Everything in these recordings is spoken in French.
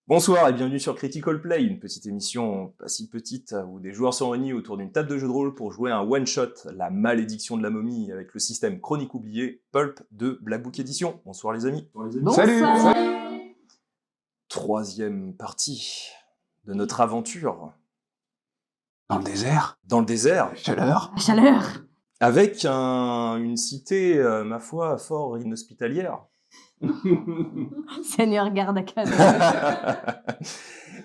Bonsoir et bienvenue sur Critical Play, une petite émission pas si petite où des joueurs sont réunis autour d'une table de jeu de rôle pour jouer à un one-shot, la malédiction de la momie, avec le système chronique oublié, Pulp de Black Book Edition. Bonsoir les amis. Salut. Troisième partie de notre aventure. Dans le désert. Dans le désert. Chaleur. Chaleur. Avec une cité, ma foi, fort inhospitalière. Seigneur garde à canne.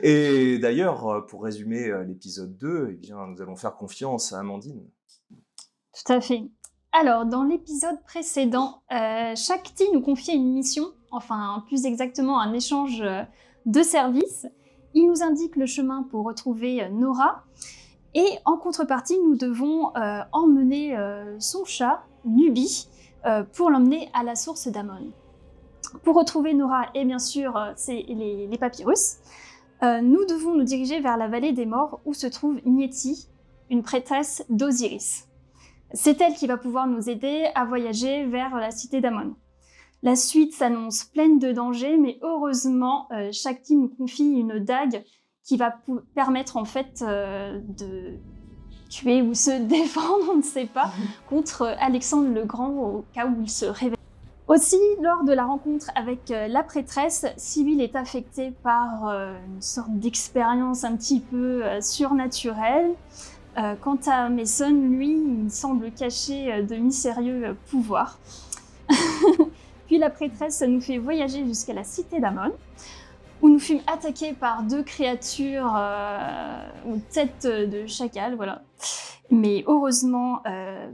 Et d'ailleurs, pour résumer l'épisode 2, eh bien, nous allons faire confiance à Amandine. Tout à fait. Alors, dans l'épisode précédent, Shakti nous confiait une mission, enfin plus exactement un échange de services. Il nous indique le chemin pour retrouver Nora. Et en contrepartie, nous devons emmener son chat, Nubi, pour l'emmener à la source d'Amon. Pour retrouver Nora, et bien sûr, c'est les papyrus, nous devons nous diriger vers la vallée des morts où se trouve Nieti, une prêtresse d'Osiris. C'est elle qui va pouvoir nous aider à voyager vers la cité d'Amon. La suite s'annonce pleine de dangers, mais heureusement, Shakti nous confie une dague qui va permettre en fait de tuer ou se défendre, on ne sait pas, contre Alexandre le Grand au cas où il se réveille. Aussi, lors de la rencontre avec la prêtresse, Sibyl est affectée par une sorte d'expérience un petit peu surnaturelle. Quant à Mason, lui, il semble cacher de mystérieux pouvoirs. Puis la prêtresse nous fait voyager jusqu'à la cité d'Amon, où nous fûmes attaqués par deux créatures aux têtes de chacal, voilà. Mais heureusement,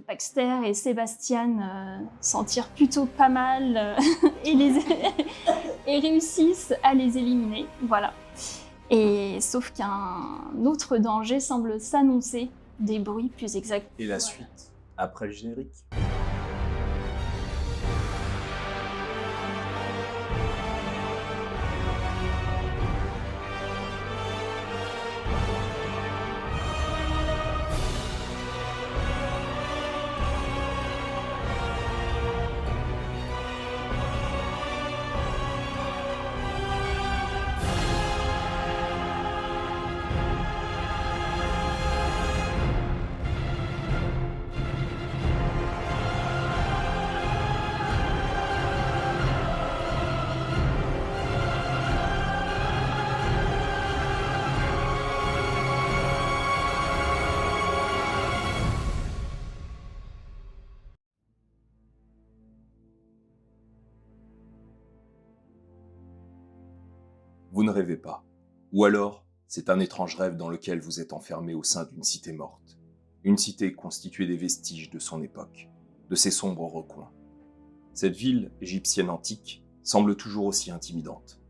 Baxter et Sébastien s'en tirent plutôt pas mal et réussissent à les éliminer, voilà. Et sauf qu'un autre danger semble s'annoncer, des bruits plus exacts. Et la suite, après le générique. Vous ne rêvez pas. Ou alors, c'est un étrange rêve dans lequel vous êtes enfermé au sein d'une cité morte. Une cité constituée des vestiges de son époque, de ses sombres recoins. Cette ville égyptienne antique semble toujours aussi intimidante.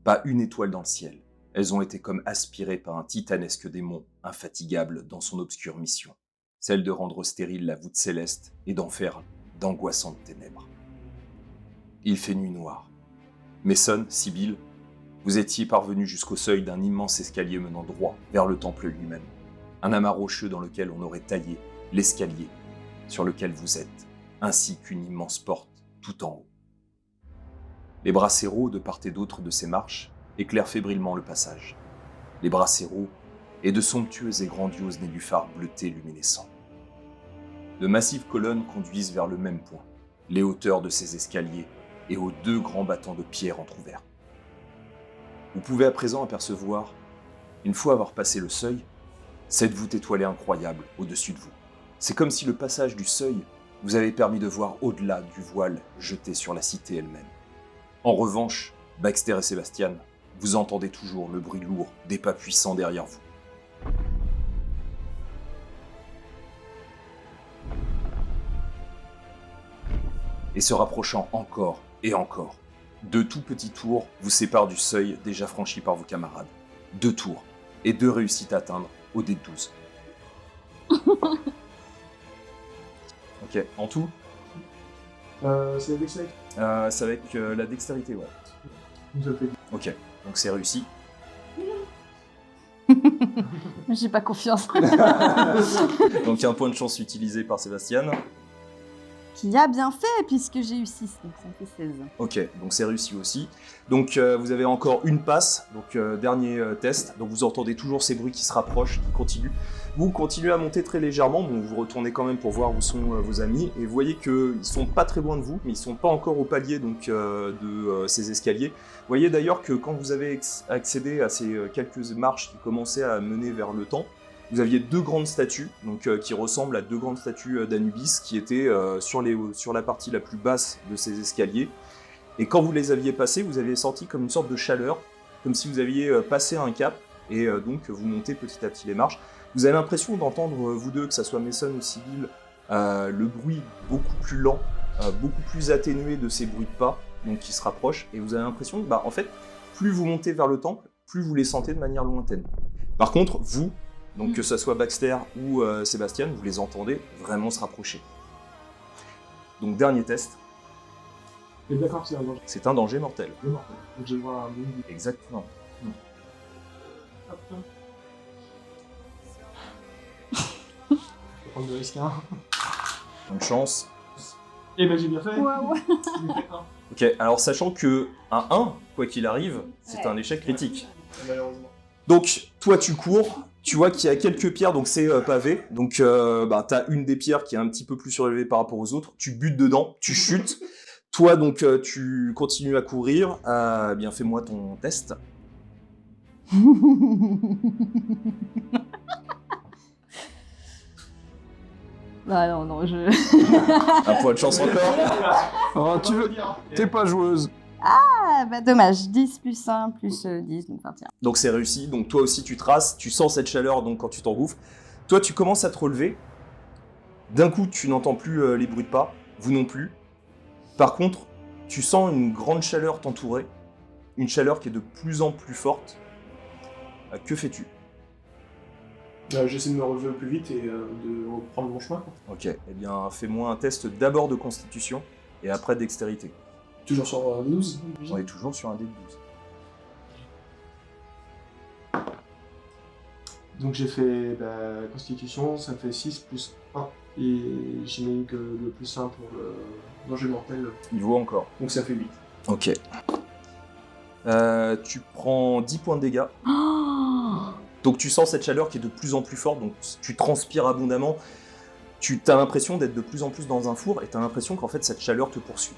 Pas une étoile dans le ciel. Elles ont été comme aspirées par un titanesque démon infatigable dans son obscure mission. Celle de rendre stérile la voûte céleste et d'en faire d'angoissantes ténèbres. Il fait nuit noire. Mason, Sibyl, vous étiez parvenu jusqu'au seuil d'un immense escalier menant droit vers le temple lui-même. Un amas rocheux dans lequel on aurait taillé l'escalier sur lequel vous êtes, ainsi qu'une immense porte tout en haut. Les bracéros de part et d'autre de ces marches éclairent fébrilement le passage. Les bracéros et de somptueux et grandioses nénuphars bleutés luminescents. De massives colonnes conduisent vers le même point, les hauteurs de ces escaliers et aux deux grands battants de pierre entr'ouverts. Vous pouvez à présent apercevoir, une fois avoir passé le seuil, cette voûte étoilée incroyable au-dessus de vous. C'est comme si le passage du seuil vous avait permis de voir au-delà du voile jeté sur la cité elle-même. En revanche, Baxter et Sébastien, vous entendez toujours le bruit lourd des pas puissants derrière vous. Et se rapprochant encore et encore, deux tout petits tours vous séparent du seuil déjà franchi par vos camarades. 2 tours, et 2 réussites à atteindre au dé de 12. Ok, en tout C'est la dextérité. c'est avec la dextérité, ouais. Vous avez fait. Ok, donc c'est réussi. J'ai pas confiance. Donc un point de chance utilisé par Sébastien. Qui a bien fait, puisque j'ai eu 6, donc ça fait 16. Ok, donc c'est réussi aussi. Donc vous avez encore une passe, donc dernier test. Donc vous entendez toujours ces bruits qui se rapprochent, qui continuent. Vous continuez à monter très légèrement, bon, vous retournez quand même pour voir où sont vos amis, et vous voyez qu'ils sont pas très loin de vous, mais ils sont pas encore au palier donc, de ces escaliers. Vous voyez d'ailleurs que quand vous avez accédé à ces quelques marches qui commençaient à mener vers le temps, vous aviez 2 grandes statues, donc, qui ressemblent à 2 grandes statues d'Anubis, qui étaient sur la partie la plus basse de ces escaliers. Et quand vous les aviez passées, vous aviez senti comme une sorte de chaleur, comme si vous aviez passé un cap, et donc vous montez petit à petit les marches. Vous avez l'impression d'entendre, vous deux, que ça soit Mason ou Sibyl, le bruit beaucoup plus lent, beaucoup plus atténué de ces bruits de pas, donc qui se rapprochent, et vous avez l'impression que, en fait, plus vous montez vers le temple, plus vous les sentez de manière lointaine. Par contre, vous, donc que ce soit Baxter ou Sébastien, vous les entendez vraiment se rapprocher. Donc dernier test, Et d'accord, c'est un danger. c'est un danger mortel. C'est mortel. Donc je vois un bout. Exactement. Hop. Je vais prendre le risque, hein. Bonne chance. Eh ben j'ai bien fait. Waouh. J'ai fait un. Ok, alors sachant que un 1, quoi qu'il arrive, c'est un échec critique. Malheureusement. Donc, toi, tu cours, tu vois qu'il y a quelques pierres, donc c'est pavé. Donc, t'as une des pierres qui est un petit peu plus surélevée par rapport aux autres. Tu butes dedans, tu chutes. Toi, donc, tu continues à courir. Bien, fais-moi ton test. Ah non, non, je... Un point de chance encore. Oh, tu veux... T'es pas joueuse. Ah bah dommage, 10 plus 1 plus 10, donc 21. Donc, c'est réussi. Donc, toi aussi, tu traces. Tu sens cette chaleur donc quand tu t'engouffres. Toi, tu commences à te relever. D'un coup, tu n'entends plus les bruits de pas. Vous non plus. Par contre, tu sens une grande chaleur t'entourer. Une chaleur qui est de plus en plus forte. Que fais-tu? J'essaie de me relever au plus vite et de reprendre mon chemin, quoi. Ok, eh bien, fais-moi un test d'abord de constitution et après dextérité. Toujours sur 12. On est toujours sur un dé de 12. Donc j'ai fait constitution, ça fait 6 plus 1. Et j'ai mis que le plus 1 pour le danger mortel. Il vaut encore. Donc ça fait 8. Ok. Tu prends 10 points de dégâts. Donc tu sens cette chaleur qui est de plus en plus forte, donc tu transpires abondamment. Tu as l'impression d'être de plus en plus dans un four et tu as l'impression qu'en fait cette chaleur te poursuit.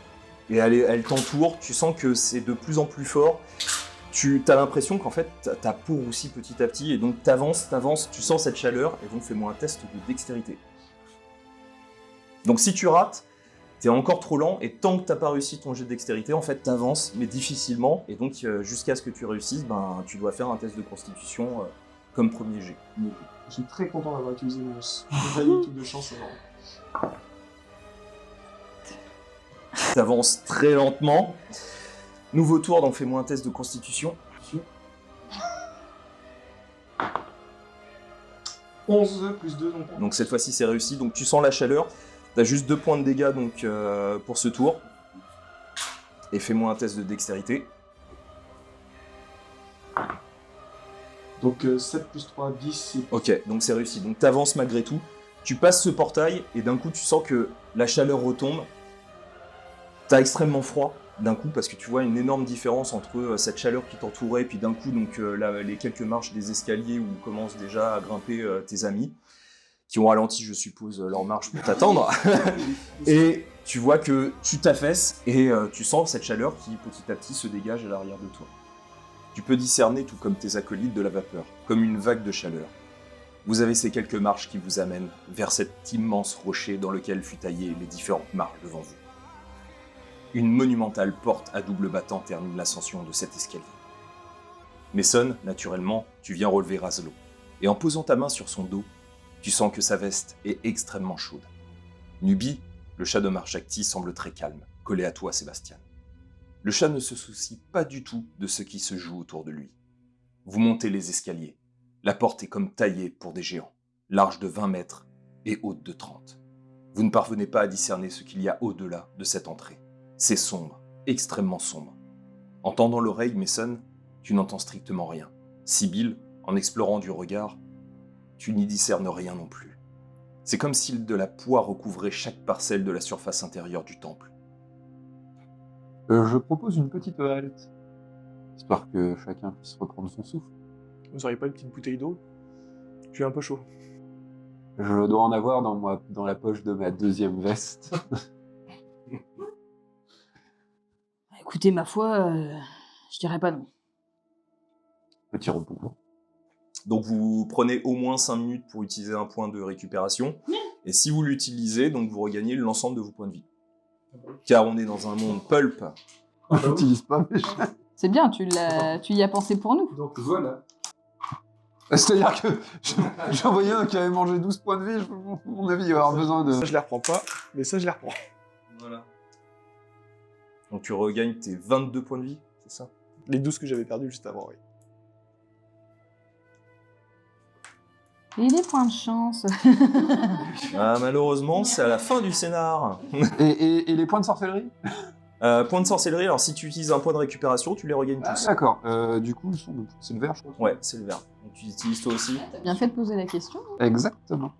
Et elle t'entoure, tu sens que c'est de plus en plus fort. Tu as l'impression qu'en fait ta peau roussit petit à petit et donc t'avances, tu sens cette chaleur et donc fais-moi un test de dextérité. Donc si tu rates, t'es encore trop lent et tant que t'as pas réussi ton jet de dextérité, en fait t'avances mais difficilement et donc jusqu'à ce que tu réussisses, tu dois faire un test de constitution comme premier jet. Je suis très content d'avoir utilisé mon dernier truc de chance avant. T'avances très lentement. Nouveau tour, donc fais-moi un test de constitution. 11 plus 2, donc. Donc cette fois-ci c'est réussi, donc tu sens la chaleur. T'as juste 2 points de dégâts donc, pour ce tour. Et fais-moi un test de dextérité. Donc 7 plus 3, 10. Et... Ok, donc c'est réussi. Donc t'avances malgré tout. Tu passes ce portail et d'un coup tu sens que la chaleur retombe. T'as extrêmement froid d'un coup parce que tu vois une énorme différence entre cette chaleur qui t'entourait et puis d'un coup donc les quelques marches des escaliers où commencent déjà à grimper tes amis qui ont ralenti je suppose leur marche pour t'attendre. Et tu vois que tu t'affaisses et tu sens cette chaleur qui petit à petit se dégage à l'arrière de toi. Tu peux discerner, tout comme tes acolytes, de la vapeur, comme une vague de chaleur. Vous avez ces quelques marches qui vous amènent vers cet immense rocher dans lequel fut taillées les différentes marches devant vous. Une monumentale porte à double battant termine l'ascension de cet escalier. Mason, naturellement, tu viens relever Razlo, et en posant ta main sur son dos, tu sens que sa veste est extrêmement chaude. Nubi, le chat de Marshakti, semble très calme, collé à toi, Sébastien. Le chat ne se soucie pas du tout de ce qui se joue autour de lui. Vous montez les escaliers. La porte est comme taillée pour des géants, large de 20 mètres et haute de 30. Vous ne parvenez pas à discerner ce qu'il y a au-delà de cette entrée. C'est sombre, extrêmement sombre. En tendant l'oreille, Mason, tu n'entends strictement rien. Sibyl, en explorant du regard, tu n'y discernes rien non plus. C'est comme si de la poix recouvrait chaque parcelle de la surface intérieure du temple. Je propose une petite halte, histoire que chacun puisse reprendre son souffle. Vous auriez pas une petite bouteille d'eau? Je suis un peu chaud. Je dois en avoir dans la poche de ma deuxième veste. Écoutez, ma foi, je dirais pas non. Petit repos. Donc vous prenez au moins 5 minutes pour utiliser un point de récupération. Et si vous l'utilisez, donc vous regagnez l'ensemble de vos points de vie. Car on est dans un monde pulp. On l'utilise pas, mais C'est bien, tu y as pensé pour nous. Donc voilà. c'est-à-dire que j'en voyais un qui avait mangé 12 points de vie, à mon avis, il va avoir besoin de... Ça, je les reprends pas, mais ça, je les reprends. Voilà. Donc tu regagnes tes 22 points de vie, c'est ça? Les 12 que j'avais perdus juste avant, oui. Et les points de chance. Ah, malheureusement, c'est à la fin du scénar. Et les points de sorcellerie? Point de sorcellerie, alors si tu utilises un point de récupération, tu les regagnes tous. D'accord, du coup, c'est le vert, je crois. Ouais, c'est le vert. Donc tu utilises toi aussi. T'as bien fait de poser la question. Exactement.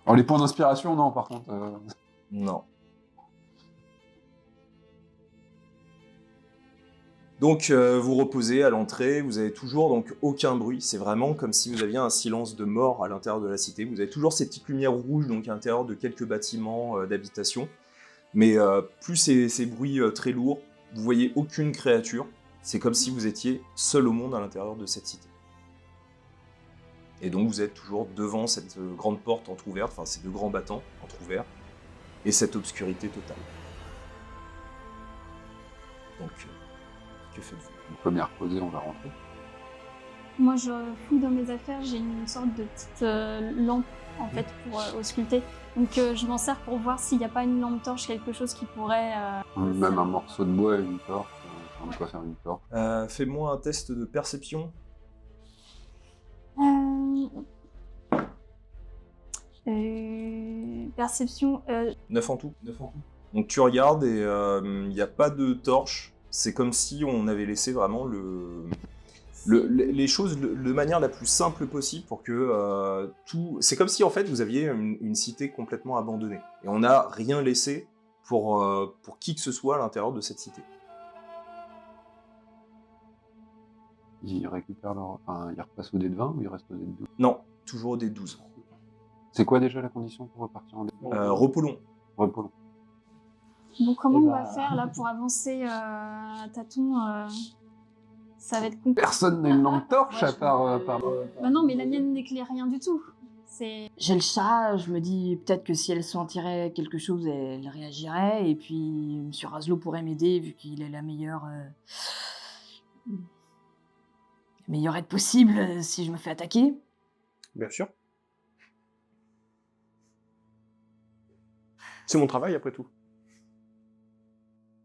Alors les points d'inspiration, non, par contre. Non. Donc vous reposez à l'entrée, vous avez toujours donc aucun bruit, c'est vraiment comme si vous aviez un silence de mort à l'intérieur de la cité. Vous avez toujours ces petites lumières rouges donc à l'intérieur de quelques bâtiments d'habitation, mais plus ces bruits très lourds, vous voyez aucune créature, c'est comme si vous étiez seul au monde à l'intérieur de cette cité. Et donc vous êtes toujours devant cette grande porte entrouverte, enfin ces deux grands battants entrouverts, et cette obscurité totale. Donc... que faites-vous? On peut bien reposer, on va rentrer. Moi, je fouille dans mes affaires, j'ai une sorte de petite lampe, en fait, pour ausculter. Donc, je m'en sers pour voir s'il n'y a pas une lampe torche, quelque chose qui pourrait... Même un morceau de bois et une torche, on peut faire une torche. Fais-moi un test de perception. Perception... 9 en tout. Donc tu regardes et il n'y a pas de torche. C'est comme si on avait laissé vraiment les choses de manière la plus simple possible pour que tout... C'est comme si en fait vous aviez une cité complètement abandonnée. Et on n'a rien laissé pour qui que ce soit à l'intérieur de cette cité. Ils récupèrent leur... Enfin, ils repassent au dé de 20 ou ils restent au dé de 12? Non, toujours au dé de 12. C'est quoi déjà la condition pour repartir en dé de 12? Repos long. Repos long. Bon, comment on va faire là pour avancer à tâtons Ça va être compliqué. Personne n'a une lampe torche à part... Bah non, mais la mienne n'éclaire rien du tout. C'est... J'ai le chat, je me dis peut-être que si elle sentirait quelque chose, elle réagirait. Et puis Monsieur Raslo pourrait m'aider vu qu'il est la meilleure aide possible si je me fais attaquer. Bien sûr. C'est mon travail, après tout.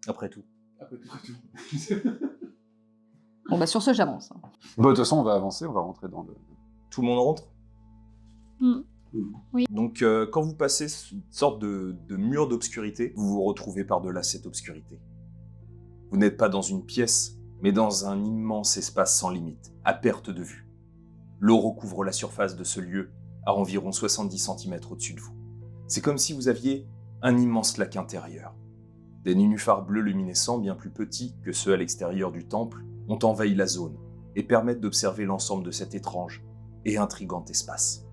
Après tout. Bon bah sur ce, j'avance. Bon, de toute façon, on va avancer, on va rentrer dans le... Tout le monde rentre? Oui. Donc quand vous passez une sorte de mur d'obscurité, vous vous retrouvez par-delà cette obscurité. Vous n'êtes pas dans une pièce, mais dans un immense espace sans limite, à perte de vue. L'eau recouvre la surface de ce lieu à environ 70 cm au-dessus de vous. C'est comme si vous aviez un immense lac intérieur. Des nénuphars bleus luminescents bien plus petits que ceux à l'extérieur du temple ont envahi la zone et permettent d'observer l'ensemble de cet étrange et intrigant espace.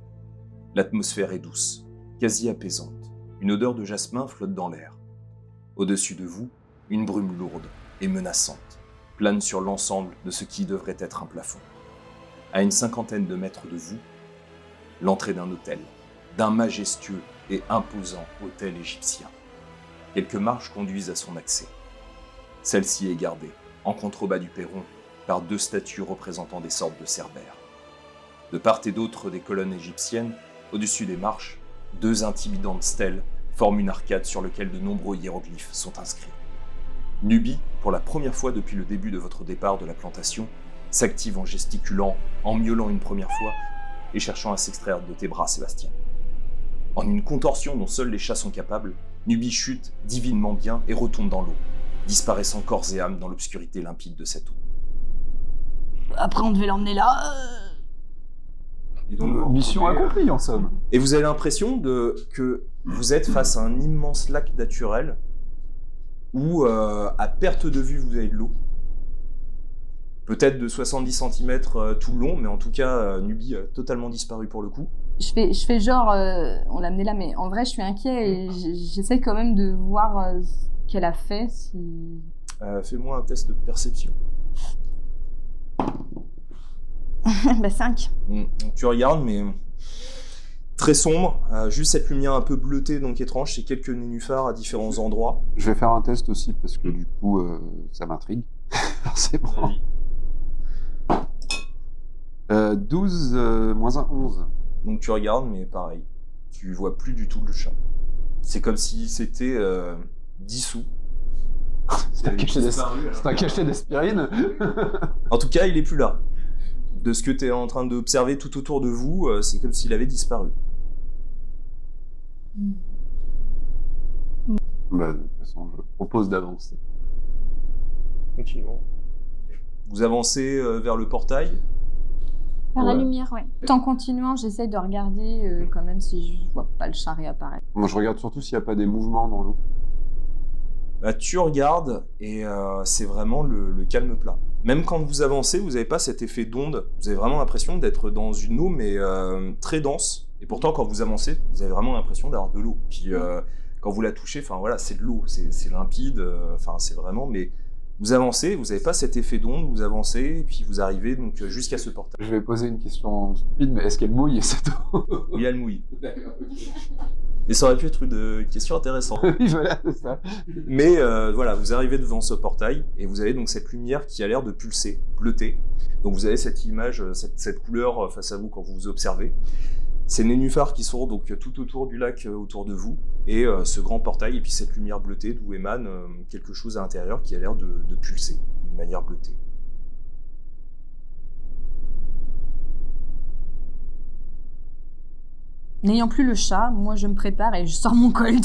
L'atmosphère est douce, quasi apaisante. Une odeur de jasmin flotte dans l'air. Au-dessus de vous, une brume lourde et menaçante plane sur l'ensemble de ce qui devrait être un plafond. À une 50aine de mètres de vous, l'entrée d'un hôtel, d'un majestueux et imposant hôtel égyptien. Quelques marches conduisent à son accès. Celle-ci est gardée, en contrebas du perron, par deux statues représentant des sortes de cerbères. De part et d'autre des colonnes égyptiennes, au-dessus des marches, deux intimidantes stèles forment une arcade sur laquelle de nombreux hiéroglyphes sont inscrits. Nubie, pour la première fois depuis le début de votre départ de la plantation, s'active en gesticulant, en miaulant une première fois et cherchant à s'extraire de tes bras, Sébastien. En une contorsion dont seuls les chats sont capables, Nubie chute divinement bien et retombe dans l'eau, disparaissant corps et âme dans l'obscurité limpide de cette eau. Après, on devait l'emmener là. Et donc, Mission accomplie, en somme. Et vous avez l'impression que vous êtes face à un immense lac naturel où, à perte de vue, vous avez de l'eau. Peut-être de 70 cm tout le long, mais en tout cas, Nubie a totalement disparu pour le coup. Je fais genre, on l'a amené là, mais en vrai, je suis inquiet et j'essaie quand même de voir ce qu'elle a fait. Si... Fais-moi un test de perception. Bah 5. Donc, tu regardes, mais très sombre, juste cette lumière un peu bleutée, donc étrange, c'est quelques nénuphars à différents endroits. Je vais faire un test aussi, parce que du coup, ça m'intrigue. Forcément. 12 moins 1, 11. Donc tu regardes, mais pareil, tu vois plus du tout le chat. C'est comme si c'était dissous. C'est un cachet d'aspirine. En tout cas, il est plus là. De ce que tu es en train d'observer tout autour de vous, c'est comme s'il avait disparu. Bah, de toute façon, je propose d'avancer. Continuons. Vous avancez vers le portail. Par la Ouais. lumière, ouais. Tout en continuant, j'essaye de regarder quand même si je vois pas le chat réapparaître. Moi, je regarde surtout s'il n'y a pas des mouvements dans l'eau. Bah, tu regardes et c'est vraiment le calme plat. Même quand vous avancez, vous n'avez pas cet effet d'onde. Vous avez vraiment l'impression d'être dans une eau, mais très dense. Et pourtant, quand vous avancez, vous avez vraiment l'impression d'avoir de l'eau. Puis quand vous la touchez, enfin voilà, c'est de l'eau, c'est limpide. Enfin, c'est vraiment. Mais vous avancez, vous n'avez pas cet effet d'onde. Vous avancez et puis vous arrivez donc jusqu'à ce portail. Je vais poser une question stupide, mais est-ce qu'elle mouille cette eau? Oui, elle mouille. Mais ça aurait pu être une question intéressante. Oui, voilà, c'est ça. Mais voilà, vous arrivez devant ce portail et vous avez donc cette lumière qui a l'air de pulser, bleuter. Donc vous avez cette image, cette couleur face à vous quand vous vous observez. Ces nénuphars qui sont donc tout autour du lac, autour de vous, et ce grand portail, et puis cette lumière bleutée d'où émane quelque chose à l'intérieur qui a l'air de pulser d'une manière bleutée. N'ayant plus le chat, moi je me prépare et je sors mon colt.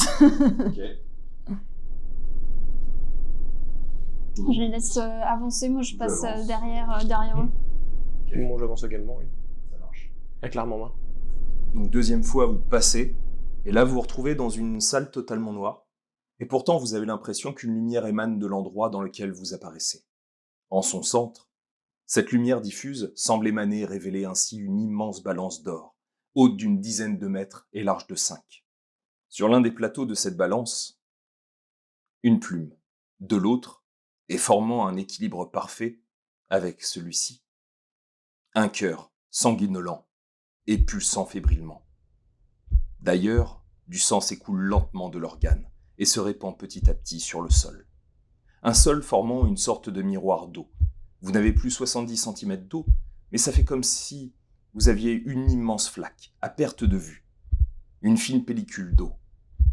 Je les laisse avancer, moi je passe derrière eux. Moi, j'avance également, oui. Ça marche. Avec l'arme en main. Donc deuxième fois, vous passez, et là vous vous retrouvez dans une salle totalement noire, et pourtant vous avez l'impression qu'une lumière émane de l'endroit dans lequel vous apparaissez. En son centre, cette lumière diffuse semble émaner et révéler ainsi une immense balance d'or, haute d'une dizaine de mètres et large de 5. Sur l'un des plateaux de cette balance, une plume, de l'autre, et formant un équilibre parfait avec celui-ci, un cœur sanguinolent et pulsant fébrilement. D'ailleurs, du sang s'écoule lentement de l'organe et se répand petit à petit sur le sol. Un sol formant une sorte de miroir d'eau. Vous n'avez plus 70 cm d'eau, mais ça fait comme si vous aviez une immense flaque, à perte de vue. Une fine pellicule d'eau.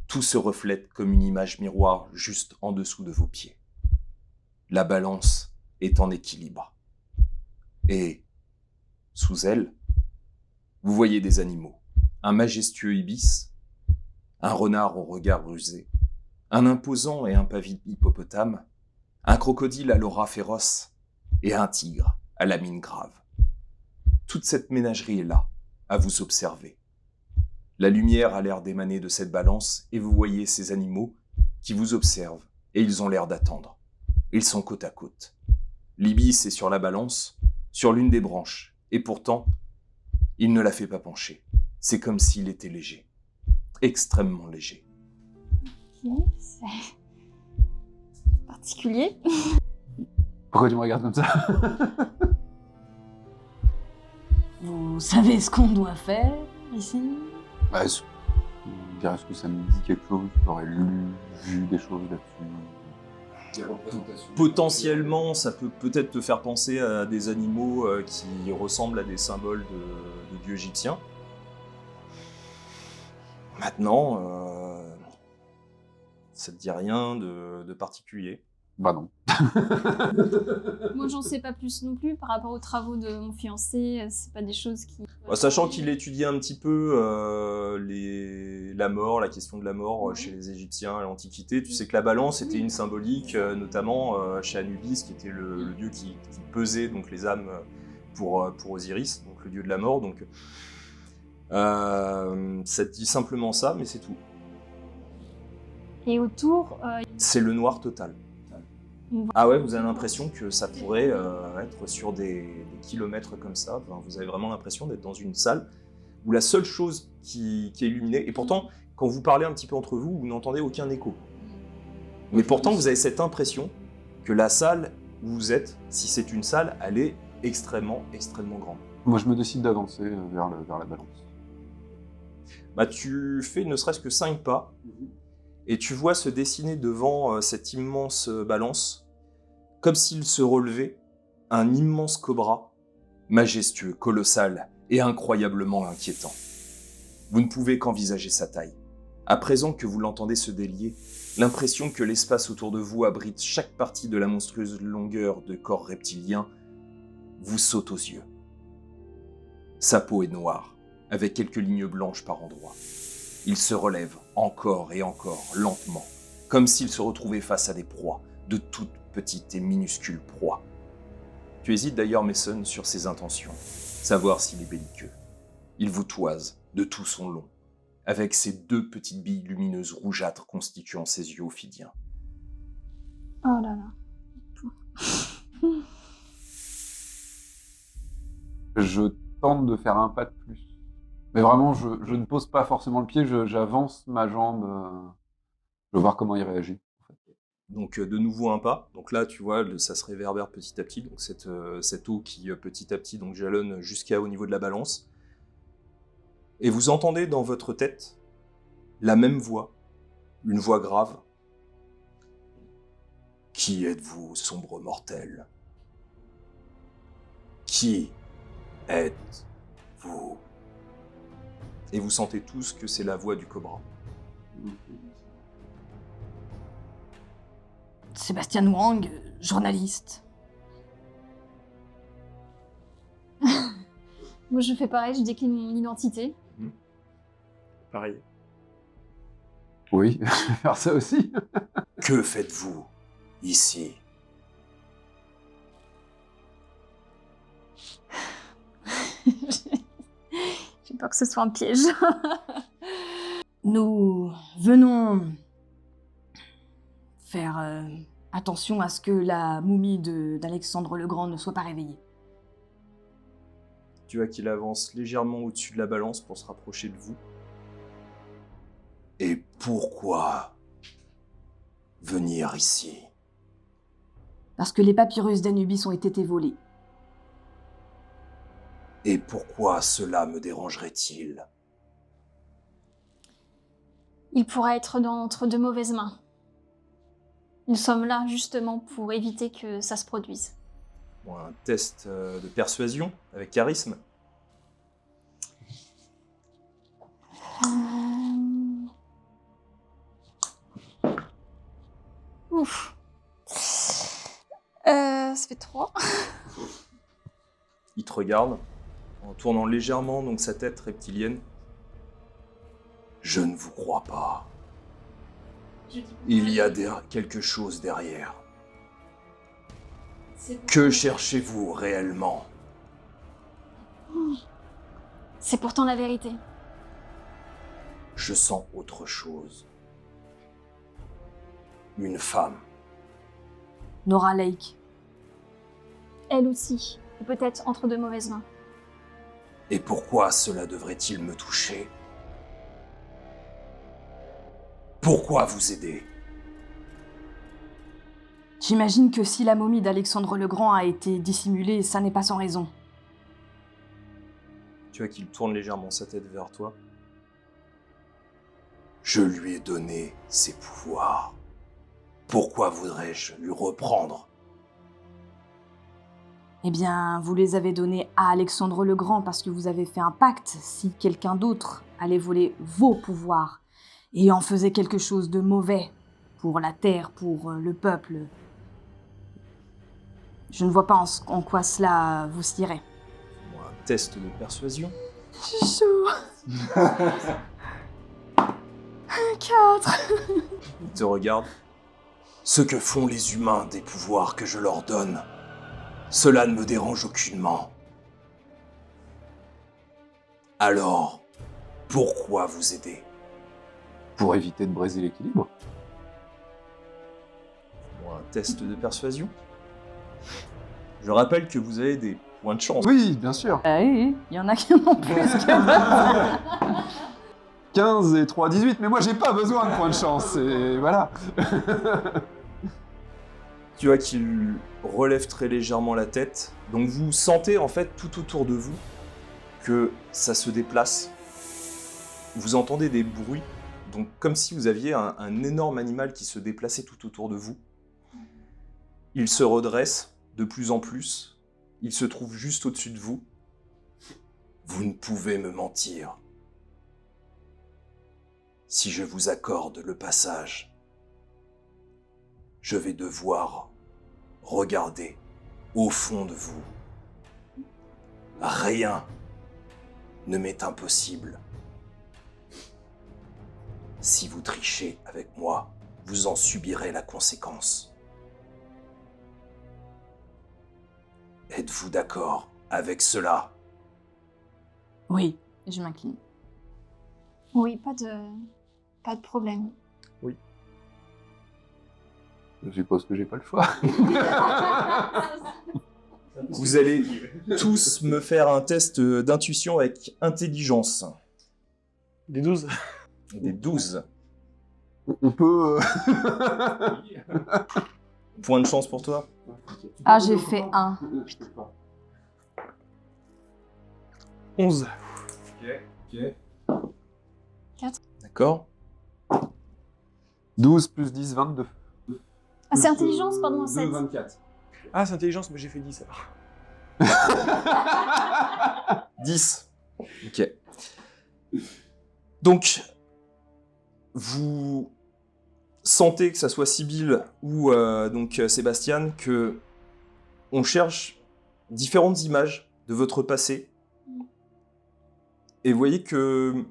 Tout se reflète comme une image miroir juste en dessous de vos pieds. La balance est en équilibre. Et, sous elle, vous voyez des animaux. Un majestueux ibis, un renard au regard rusé, un imposant et impavide hippopotame, un crocodile à l'aura féroce et un tigre à la mine grave. Toute cette ménagerie est là, à vous observer. La lumière a l'air d'émaner de cette balance et vous voyez ces animaux qui vous observent et ils ont l'air d'attendre. Ils sont côte à côte. L'ibis est sur la balance, sur l'une des branches, et pourtant, il ne la fait pas pencher. C'est comme s'il était léger, extrêmement léger. Ok, c'est particulier. Pourquoi tu me regardes comme ça? Vous savez ce qu'on doit faire ici? Bah, est-ce que ça me dit quelque chose? J'aurais vu des choses là-dessus. Des représentations. Potentiellement, ça peut peut-être te faire penser à des animaux qui ressemblent à des symboles de dieux égyptiens. Maintenant, ça te dit rien de particulier. Bah non. Moi, j'en sais pas plus non plus par rapport aux travaux de mon fiancé. C'est pas des choses qui. Sachant qu'il étudiait un petit peu la mort, la question de la mort chez les Égyptiens à l'Antiquité, tu sais que la balance était une symbolique, notamment chez Anubis, qui était le dieu qui pesait donc les âmes pour Osiris, donc le dieu de la mort. Donc Ça te dit simplement ça, mais c'est tout. Et autour, C'est le noir total. Ah ouais, vous avez l'impression que ça pourrait être sur des kilomètres comme ça. Enfin, vous avez vraiment l'impression d'être dans une salle où la seule chose qui est illuminée, et pourtant, quand vous parlez un petit peu entre vous, vous n'entendez aucun écho. Mais pourtant, vous avez cette impression que la salle où vous êtes, si c'est une salle, elle est extrêmement, extrêmement grande. Moi, je me décide d'avancer vers la balance. Bah, tu fais ne serait-ce que 5 pas, et tu vois se dessiner devant cette immense balance, comme s'il se relevait, un immense cobra, majestueux, colossal et incroyablement inquiétant. Vous ne pouvez qu'envisager sa taille. À présent que vous l'entendez se délier, l'impression que l'espace autour de vous abrite chaque partie de la monstrueuse longueur de corps reptilien vous saute aux yeux. Sa peau est noire, avec quelques lignes blanches par endroits. Il se relève encore et encore, lentement, comme s'il se retrouvait face à des proies, de toutes petites et minuscules proies. Tu hésites d'ailleurs, Mason, sur ses intentions, savoir s'il est belliqueux. Il vous toise de tout son long, avec ses 2 petites billes lumineuses rougeâtres constituant ses yeux ophidiens. oh là là. Je tente de faire un pas de plus. Mais vraiment, je ne pose pas forcément le pied, j'avance ma jambe. Je veux voir comment il réagit. Donc de nouveau un pas, donc là tu vois, ça se réverbère petit à petit, donc cette eau qui petit à petit donc jalonne jusqu'au niveau de la balance. Et vous entendez dans votre tête la même voix, une voix grave. Qui êtes-vous, sombre mortel? Qui êtes-vous? Et vous sentez tous que c'est la voix du cobra. Sébastien Wang, journaliste. Moi, je fais pareil, je décline mon identité. Pareil. Oui, je vais faire ça aussi. Que faites-vous ici? J'ai peur que ce soit un piège. Nous venons faire attention à ce que la momie d'Alexandre le Grand ne soit pas réveillée. Tu vois qu'il avance légèrement au-dessus de la balance pour se rapprocher de vous. Et pourquoi venir ici? Parce que les papyrus d'Anubis ont été volés. Et pourquoi cela me dérangerait-il? Il pourra être entre de mauvaises mains. Nous sommes là justement pour éviter que ça se produise. Bon, un test de persuasion avec charisme. Ouf. Ça fait 3. Il te regarde en tournant légèrement donc sa tête reptilienne. Je ne vous crois pas. Il y a quelque chose derrière. Que cherchez-vous réellement? C'est pourtant la vérité. Je sens autre chose. Une femme. Nora Lake. Elle aussi, ou peut-être entre de mauvaises mains. Et pourquoi cela devrait-il me toucher? Pourquoi vous aider? J'imagine que si la momie d'Alexandre le Grand a été dissimulée, ça n'est pas sans raison. Tu vois qu'il tourne légèrement sa tête vers toi. Je lui ai donné ses pouvoirs. Pourquoi voudrais-je lui reprendre? Eh bien, vous les avez donnés à Alexandre le Grand parce que vous avez fait un pacte si quelqu'un d'autre allait voler vos pouvoirs et en faisait quelque chose de mauvais pour la terre, pour le peuple. Je ne vois pas en quoi cela vous tirait. Bon, un test de persuasion. Je suis chaud. 4. Il te regarde. Ce que font les humains des pouvoirs que je leur donne, cela ne me dérange aucunement. Alors, Pourquoi vous aider? Pour éviter de briser l'équilibre. Pour un test de persuasion. Je rappelle que vous avez des points de chance. Oui, bien sûr. Ah oui, il y en a qui en ont plus que d'autres. 15 et 3, 18, mais moi j'ai pas besoin de points de chance, et voilà. Tu vois qu'il relève très légèrement la tête. Donc vous sentez en fait tout autour de vous que ça se déplace. Vous entendez des bruits, donc comme si vous aviez un énorme animal qui se déplaçait tout autour de vous. Il se redresse de plus en plus. Il se trouve juste au-dessus de vous. Vous ne pouvez me mentir. Si je vous accorde le passage, je vais devoir regarder au fond de vous. Rien ne m'est impossible. Si vous trichez avec moi, vous en subirez la conséquence. Êtes-vous d'accord avec cela? Oui, je m'incline. Oui, pas de problème. Je suppose que j'ai pas le choix. Vous allez tous me faire un test d'intuition avec intelligence. Des 12. Des 12. On peut... Point de chance pour toi. Ah, j'ai fait 1. 11. D'accord. 12 plus 10, 22. Ah, c'est intelligence, pardon, 7. 24. Ah, c'est intelligence, mais j'ai fait 10 alors. 10. Ok. Donc, vous sentez que ça soit Sibylle ou donc Sébastien, que on cherche différentes images de votre passé. Et vous voyez que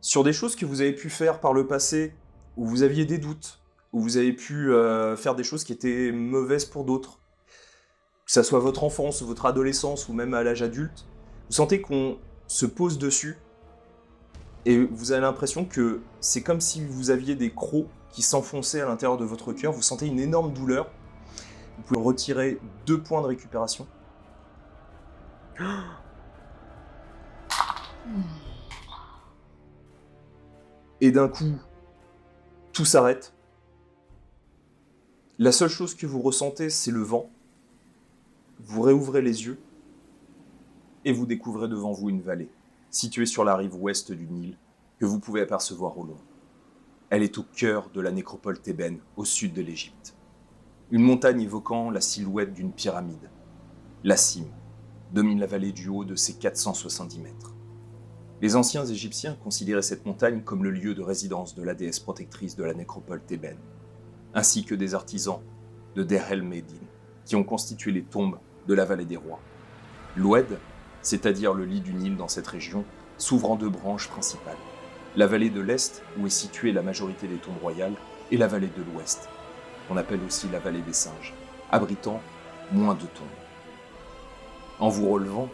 sur des choses que vous avez pu faire par le passé, où vous aviez des doutes, où vous avez pu faire des choses qui étaient mauvaises pour d'autres, que ça soit votre enfance, votre adolescence ou même à l'âge adulte, vous sentez qu'on se pose dessus et vous avez l'impression que c'est comme si vous aviez des crocs qui s'enfonçaient à l'intérieur de votre cœur, vous sentez une énorme douleur. Vous pouvez retirer 2 points de récupération. Et d'un coup, tout s'arrête. La seule chose que vous ressentez, c'est le vent. Vous réouvrez les yeux et vous découvrez devant vous une vallée, située sur la rive ouest du Nil, que vous pouvez apercevoir au loin. Elle est au cœur de la nécropole thébaine, au sud de l'Égypte. Une montagne évoquant la silhouette d'une pyramide. La cime domine la vallée du haut de ses 470 mètres. Les anciens Égyptiens considéraient cette montagne comme le lieu de résidence de la déesse protectrice de la nécropole thébaine, ainsi que des artisans de Der el-Médine, qui ont constitué les tombes de la vallée des rois. L'Oued, c'est-à-dire le lit du Nil dans cette région, s'ouvre en 2 branches principales. La vallée de l'Est, où est située la majorité des tombes royales, et la vallée de l'Ouest, qu'on appelle aussi la vallée des singes, abritant moins de tombes. En vous relevant,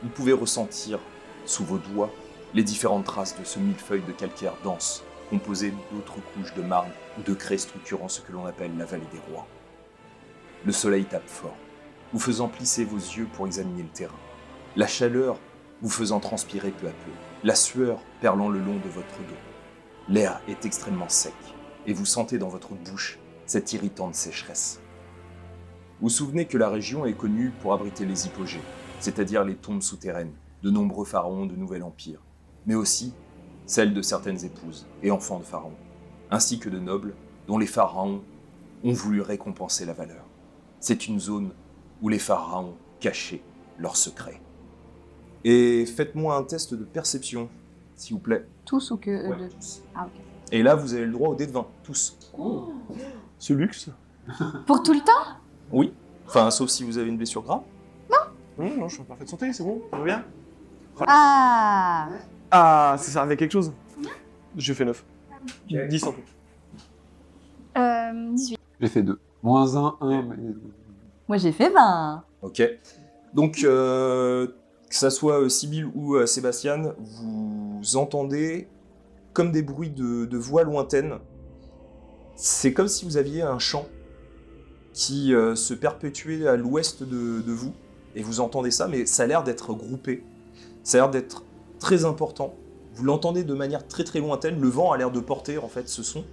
vous pouvez ressentir, sous vos doigts, les différentes traces de ce millefeuille de calcaire dense, composé d'autres couches de marne ou de craie structurant ce que l'on appelle la vallée des rois. Le soleil tape fort, vous faisant plisser vos yeux pour examiner le terrain. La chaleur vous faisant transpirer peu à peu, la sueur perlant le long de votre dos. L'air est extrêmement sec, et vous sentez dans votre bouche cette irritante sécheresse. Vous vous souvenez que la région est connue pour abriter les hypogées, c'est-à-dire les tombes souterraines de nombreux pharaons du Nouvel Empire, mais aussi celles de certaines épouses et enfants de pharaons, ainsi que de nobles dont les pharaons ont voulu récompenser la valeur. C'est une zone où les pharaons cachaient leurs secrets. Et faites-moi un test de perception, s'il vous plaît. Tous ou que Ouais, deux? tous. Ah, ok. Et là, vous avez le droit au dé de 20, tous. Ce luxe. Pour tout le temps? Oui. Enfin, sauf si vous avez une blessure grave. Non, je suis en parfaite santé, c'est bon, tout va bien. Ah! Ah, ça servait à quelque chose. Je fais 9. 10 en tout. 18. J'ai fait 2. Moins 1, 1, mais... Moi, j'ai fait 20. Ok. Donc, que ça soit Sibylle ou Sébastien, vous vous entendez comme des bruits de voix lointaines. C'est comme si vous aviez un chant qui se perpétuait à l'ouest de vous, et vous entendez ça, mais ça a l'air d'être groupé. Ça a l'air d'être très important. Vous l'entendez de manière très très lointaine, le vent a l'air de porter en fait ce son,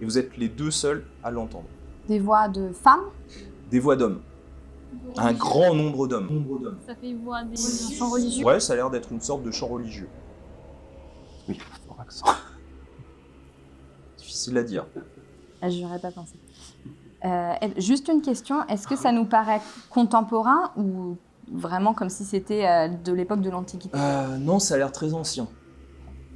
et vous êtes les deux seuls à l'entendre. Des voix de femmes? Des voix d'hommes. Un grand nombre d'hommes. Ça fait voix des chants religieux. Ouais, ça a l'air d'être une sorte de chant religieux. Oui, fort accent. Difficile à dire. Ah, je n'aurais pas pensé. Juste une question, est-ce que ça nous paraît contemporain ou vraiment comme si c'était de l'époque de l'Antiquité? Non, ça a l'air très ancien.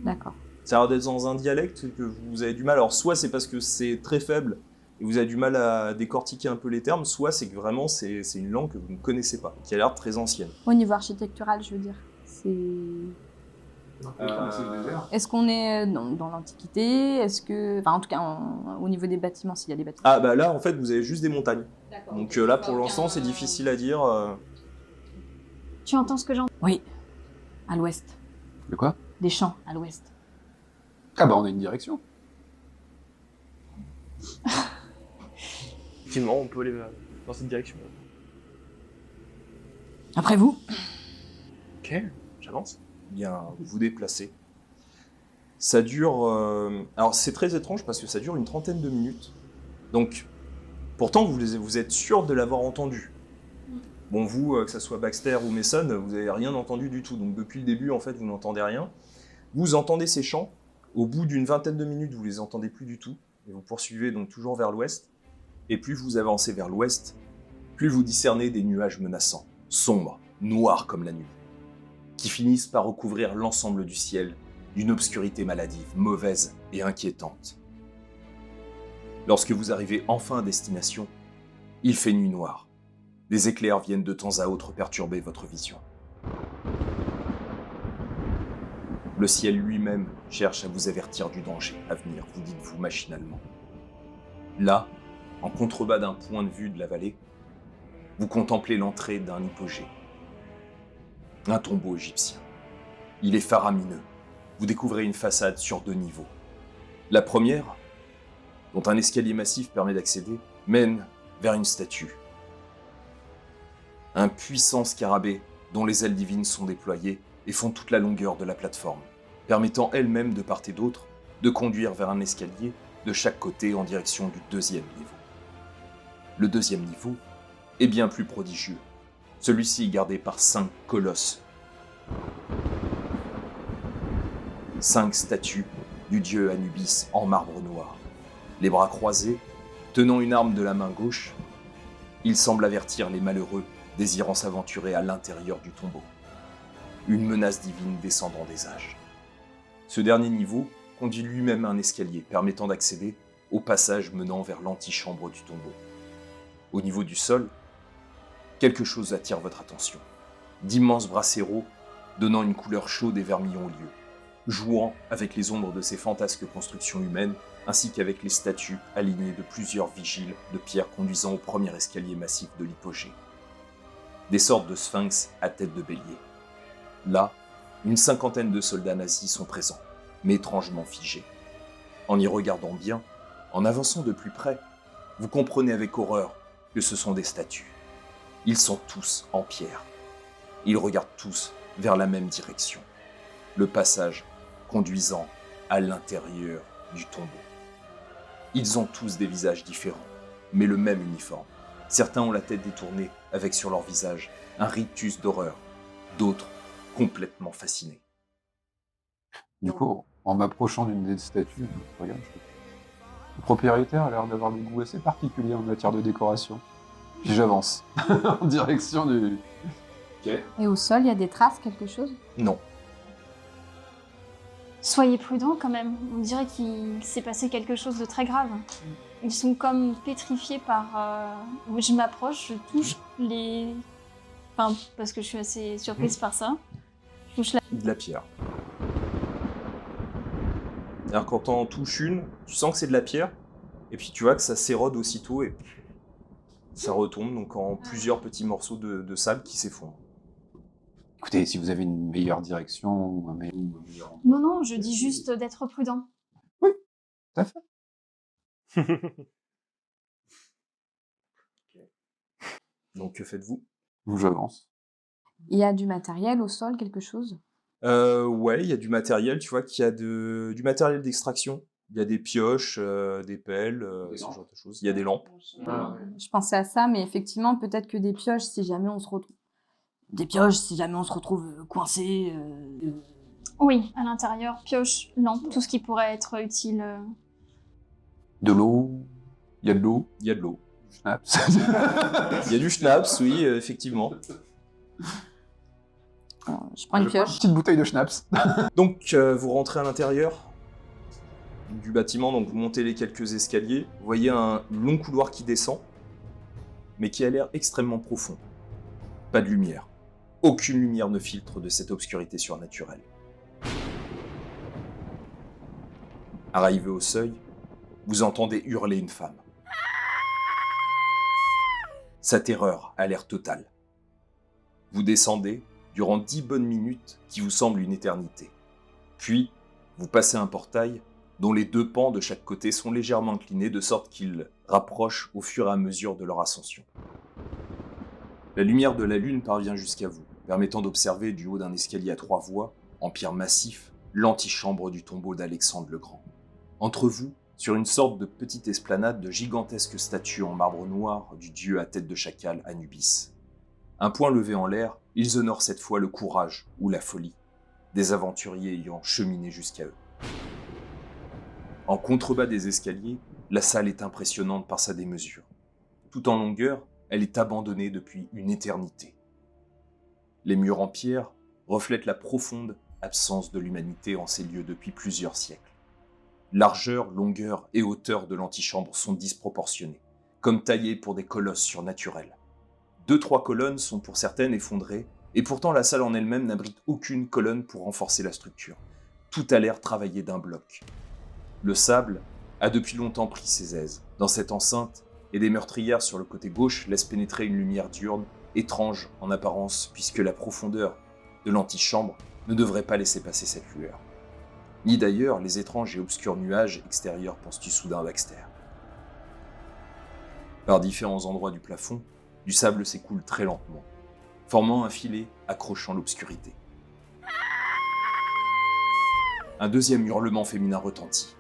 D'accord. Ça a l'air d'être dans un dialecte que vous avez du mal. Alors, soit c'est parce que c'est très faible et vous avez du mal à décortiquer un peu les termes, soit c'est que vraiment c'est une langue que vous ne connaissez pas, qui a l'air très ancienne. Au niveau architectural, je veux dire. Est-ce qu'on est dans l'Antiquité? Est-ce que... Enfin, en tout cas, au niveau des bâtiments, s'il y a des bâtiments. Ah, bah là, en fait, vous avez juste des montagnes. Donc là, pour l'instant, c'est difficile à dire. Tu entends ce que j'entends? Oui, à l'ouest. De quoi? Des champs à l'ouest. Ah bah on a une direction. Effectivement, on peut aller dans cette direction. Après vous? Ok, j'avance. Bien, vous vous déplacez. Ça dure... Alors, c'est très étrange parce que ça dure une trentaine de minutes. Donc, pourtant, vous êtes sûr de l'avoir entendu. Bon, vous, que ce soit Baxter ou Mason, vous n'avez rien entendu du tout. Donc, depuis le début, en fait, vous n'entendez rien. Vous entendez ces chants. Au bout d'une vingtaine de minutes, vous les entendez plus du tout. Et vous poursuivez donc toujours vers l'ouest. Et plus vous avancez vers l'ouest, plus vous discernez des nuages menaçants, sombres, noirs comme la nuit, qui finissent par recouvrir l'ensemble du ciel d'une obscurité maladive, mauvaise et inquiétante. Lorsque vous arrivez enfin à destination, il fait nuit noire. Des éclairs viennent de temps à autre perturber votre vision. Le ciel lui-même cherche à vous avertir du danger à venir, vous dites-vous machinalement. Là, en contrebas d'un point de vue de la vallée, vous contemplez l'entrée d'un hypogée. Un tombeau égyptien. Il est faramineux. Vous découvrez une façade sur 2 niveaux. La première, dont un escalier massif permet d'accéder, mène vers une statue. Un puissant scarabée dont les ailes divines sont déployées et font toute la longueur de la plateforme, permettant elle-même de part et d'autre de conduire vers un escalier de chaque côté en direction du 2e niveau. Le 2e niveau est bien plus prodigieux, celui-ci gardé par 5 colosses. 5 statues du dieu Anubis en marbre noir. Les bras croisés, tenant une arme de la main gauche, ils semblent avertir les malheureux désirant s'aventurer à l'intérieur du tombeau. Une menace divine descendant des âges. Ce dernier niveau conduit lui-même à un escalier permettant d'accéder au passage menant vers l'antichambre du tombeau. Au niveau du sol, quelque chose attire votre attention. D'immenses brasseros donnant une couleur chaude et vermillon au lieu, jouant avec les ombres de ces fantasques constructions humaines, ainsi qu'avec les statues alignées de plusieurs vigiles de pierre conduisant au premier escalier massif de l'hypogée. Des sortes de sphinx à tête de bélier. Là, une cinquantaine de soldats nazis sont présents, mais étrangement figés. En y regardant bien, en avançant de plus près, vous comprenez avec horreur que ce sont des statues. Ils sont tous en pierre. Ils regardent tous vers la même direction. Le passage conduisant à l'intérieur du tombeau. Ils ont tous des visages différents, mais le même uniforme. Certains ont la tête détournée, avec sur leur visage un rictus d'horreur. D'autres, complètement fascinés. Du coup, en m'approchant d'une des statues, je regarde, le propriétaire a l'air d'avoir des goûts assez particuliers en matière de décoration. Puis j'avance en direction du... Et au sol, il y a des traces, quelque chose? Non. Soyez prudents quand même. On dirait qu'il s'est passé quelque chose de très grave. Ils sont comme pétrifiés par... Je m'approche, je touche les... Enfin, parce que je suis assez surprise par ça. Je touche la... De la pierre. Alors quand t'en touches une, tu sens que c'est de la pierre, et puis tu vois que ça s'érode aussitôt et ça retombe donc en plusieurs petits morceaux de sable qui s'effondrent. Écoutez, si vous avez une meilleure direction ou un meilleur endroit. Non, je dis juste d'être prudent. Tout à fait. Donc que faites-vous? Donc j'avance. Il y a du matériel au sol, quelque chose? Ouais, il y a du matériel, tu vois qu'il y a du matériel d'extraction. Il y a des pioches, des pelles, Des ce lampes. genre de choses. Il y a des lampes. Je pensais à ça, mais effectivement, peut-être que des pioches, si jamais on se retrouve... Des pioches, si jamais on se retrouve coincé... Oui, à l'intérieur, pioche, lampe, tout ce qui pourrait être utile. De l'eau. Il y a de l'eau. Il y a de l'eau. Schnapps. Il y a du schnapps, oui, effectivement. Je prends une pioche. Petite bouteille de schnapps. Donc, vous rentrez à l'intérieur du bâtiment, donc vous montez les quelques escaliers. Vous voyez un long couloir qui descend, mais qui a l'air extrêmement profond. Pas de lumière. Aucune lumière ne filtre de cette obscurité surnaturelle. Arrivé au seuil, vous entendez hurler une femme. Sa terreur a l'air totale. Vous descendez durant 10 bonnes minutes qui vous semblent une éternité. Puis, vous passez un portail dont les deux pans de chaque côté sont légèrement inclinés de sorte qu'ils rapprochent au fur et à mesure de leur ascension. La lumière de la lune parvient jusqu'à vous, permettant d'observer du haut d'un escalier à 3 voies, en pierre massif, l'antichambre du tombeau d'Alexandre le Grand. Entre vous, sur une sorte de petite esplanade de gigantesques statues en marbre noir du dieu à tête de chacal Anubis. Un poing levé en l'air, ils honorent cette fois le courage ou la folie des aventuriers ayant cheminé jusqu'à eux. En contrebas des escaliers, la salle est impressionnante par sa démesure. Tout en longueur, elle est abandonnée depuis une éternité. Les murs en pierre reflètent la profonde absence de l'humanité en ces lieux depuis plusieurs siècles. Largeur, longueur et hauteur de l'antichambre sont disproportionnées, comme taillées pour des colosses surnaturels. 2-3 colonnes sont pour certaines effondrées, et pourtant la salle en elle-même n'abrite aucune colonne pour renforcer la structure. Tout a l'air travaillé d'un bloc. Le sable a depuis longtemps pris ses aises dans cette enceinte, et des meurtrières sur le côté gauche laissent pénétrer une lumière diurne, étrange en apparence puisque la profondeur de l'antichambre ne devrait pas laisser passer cette lueur. Ni d'ailleurs les étranges et obscurs nuages extérieurs, penses-tu soudain Baxter. Par différents endroits du plafond, du sable s'écoule très lentement, formant un filet accrochant l'obscurité. Un deuxième hurlement féminin retentit.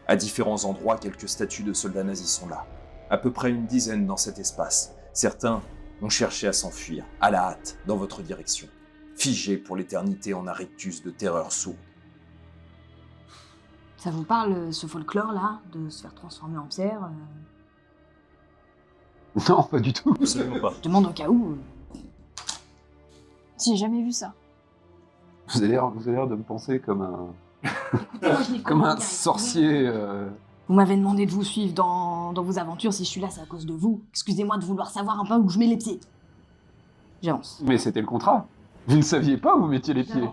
À différents endroits, quelques statues de soldats nazis sont là, à peu près une dizaine dans cet espace. Certains ont cherché à s'enfuir, à la hâte, dans votre direction, figés pour l'éternité en un rictus de terreur sourde. Ça vous parle, ce folklore-là, de se faire transformer en pierre? Non, pas du tout. Absolument pas. Je demande au cas où. J'ai jamais vu ça. Vous avez l'air de me penser comme un, Moi, je n'ai comme pas un de gars. sorcier. Vous m'avez demandé de vous suivre dans vos aventures. Si je suis là, c'est à cause de vous. Excusez-moi de vouloir savoir un peu où je mets les pieds. J'avance. Mais c'était le contrat. Vous ne saviez pas où vous mettiez les pieds.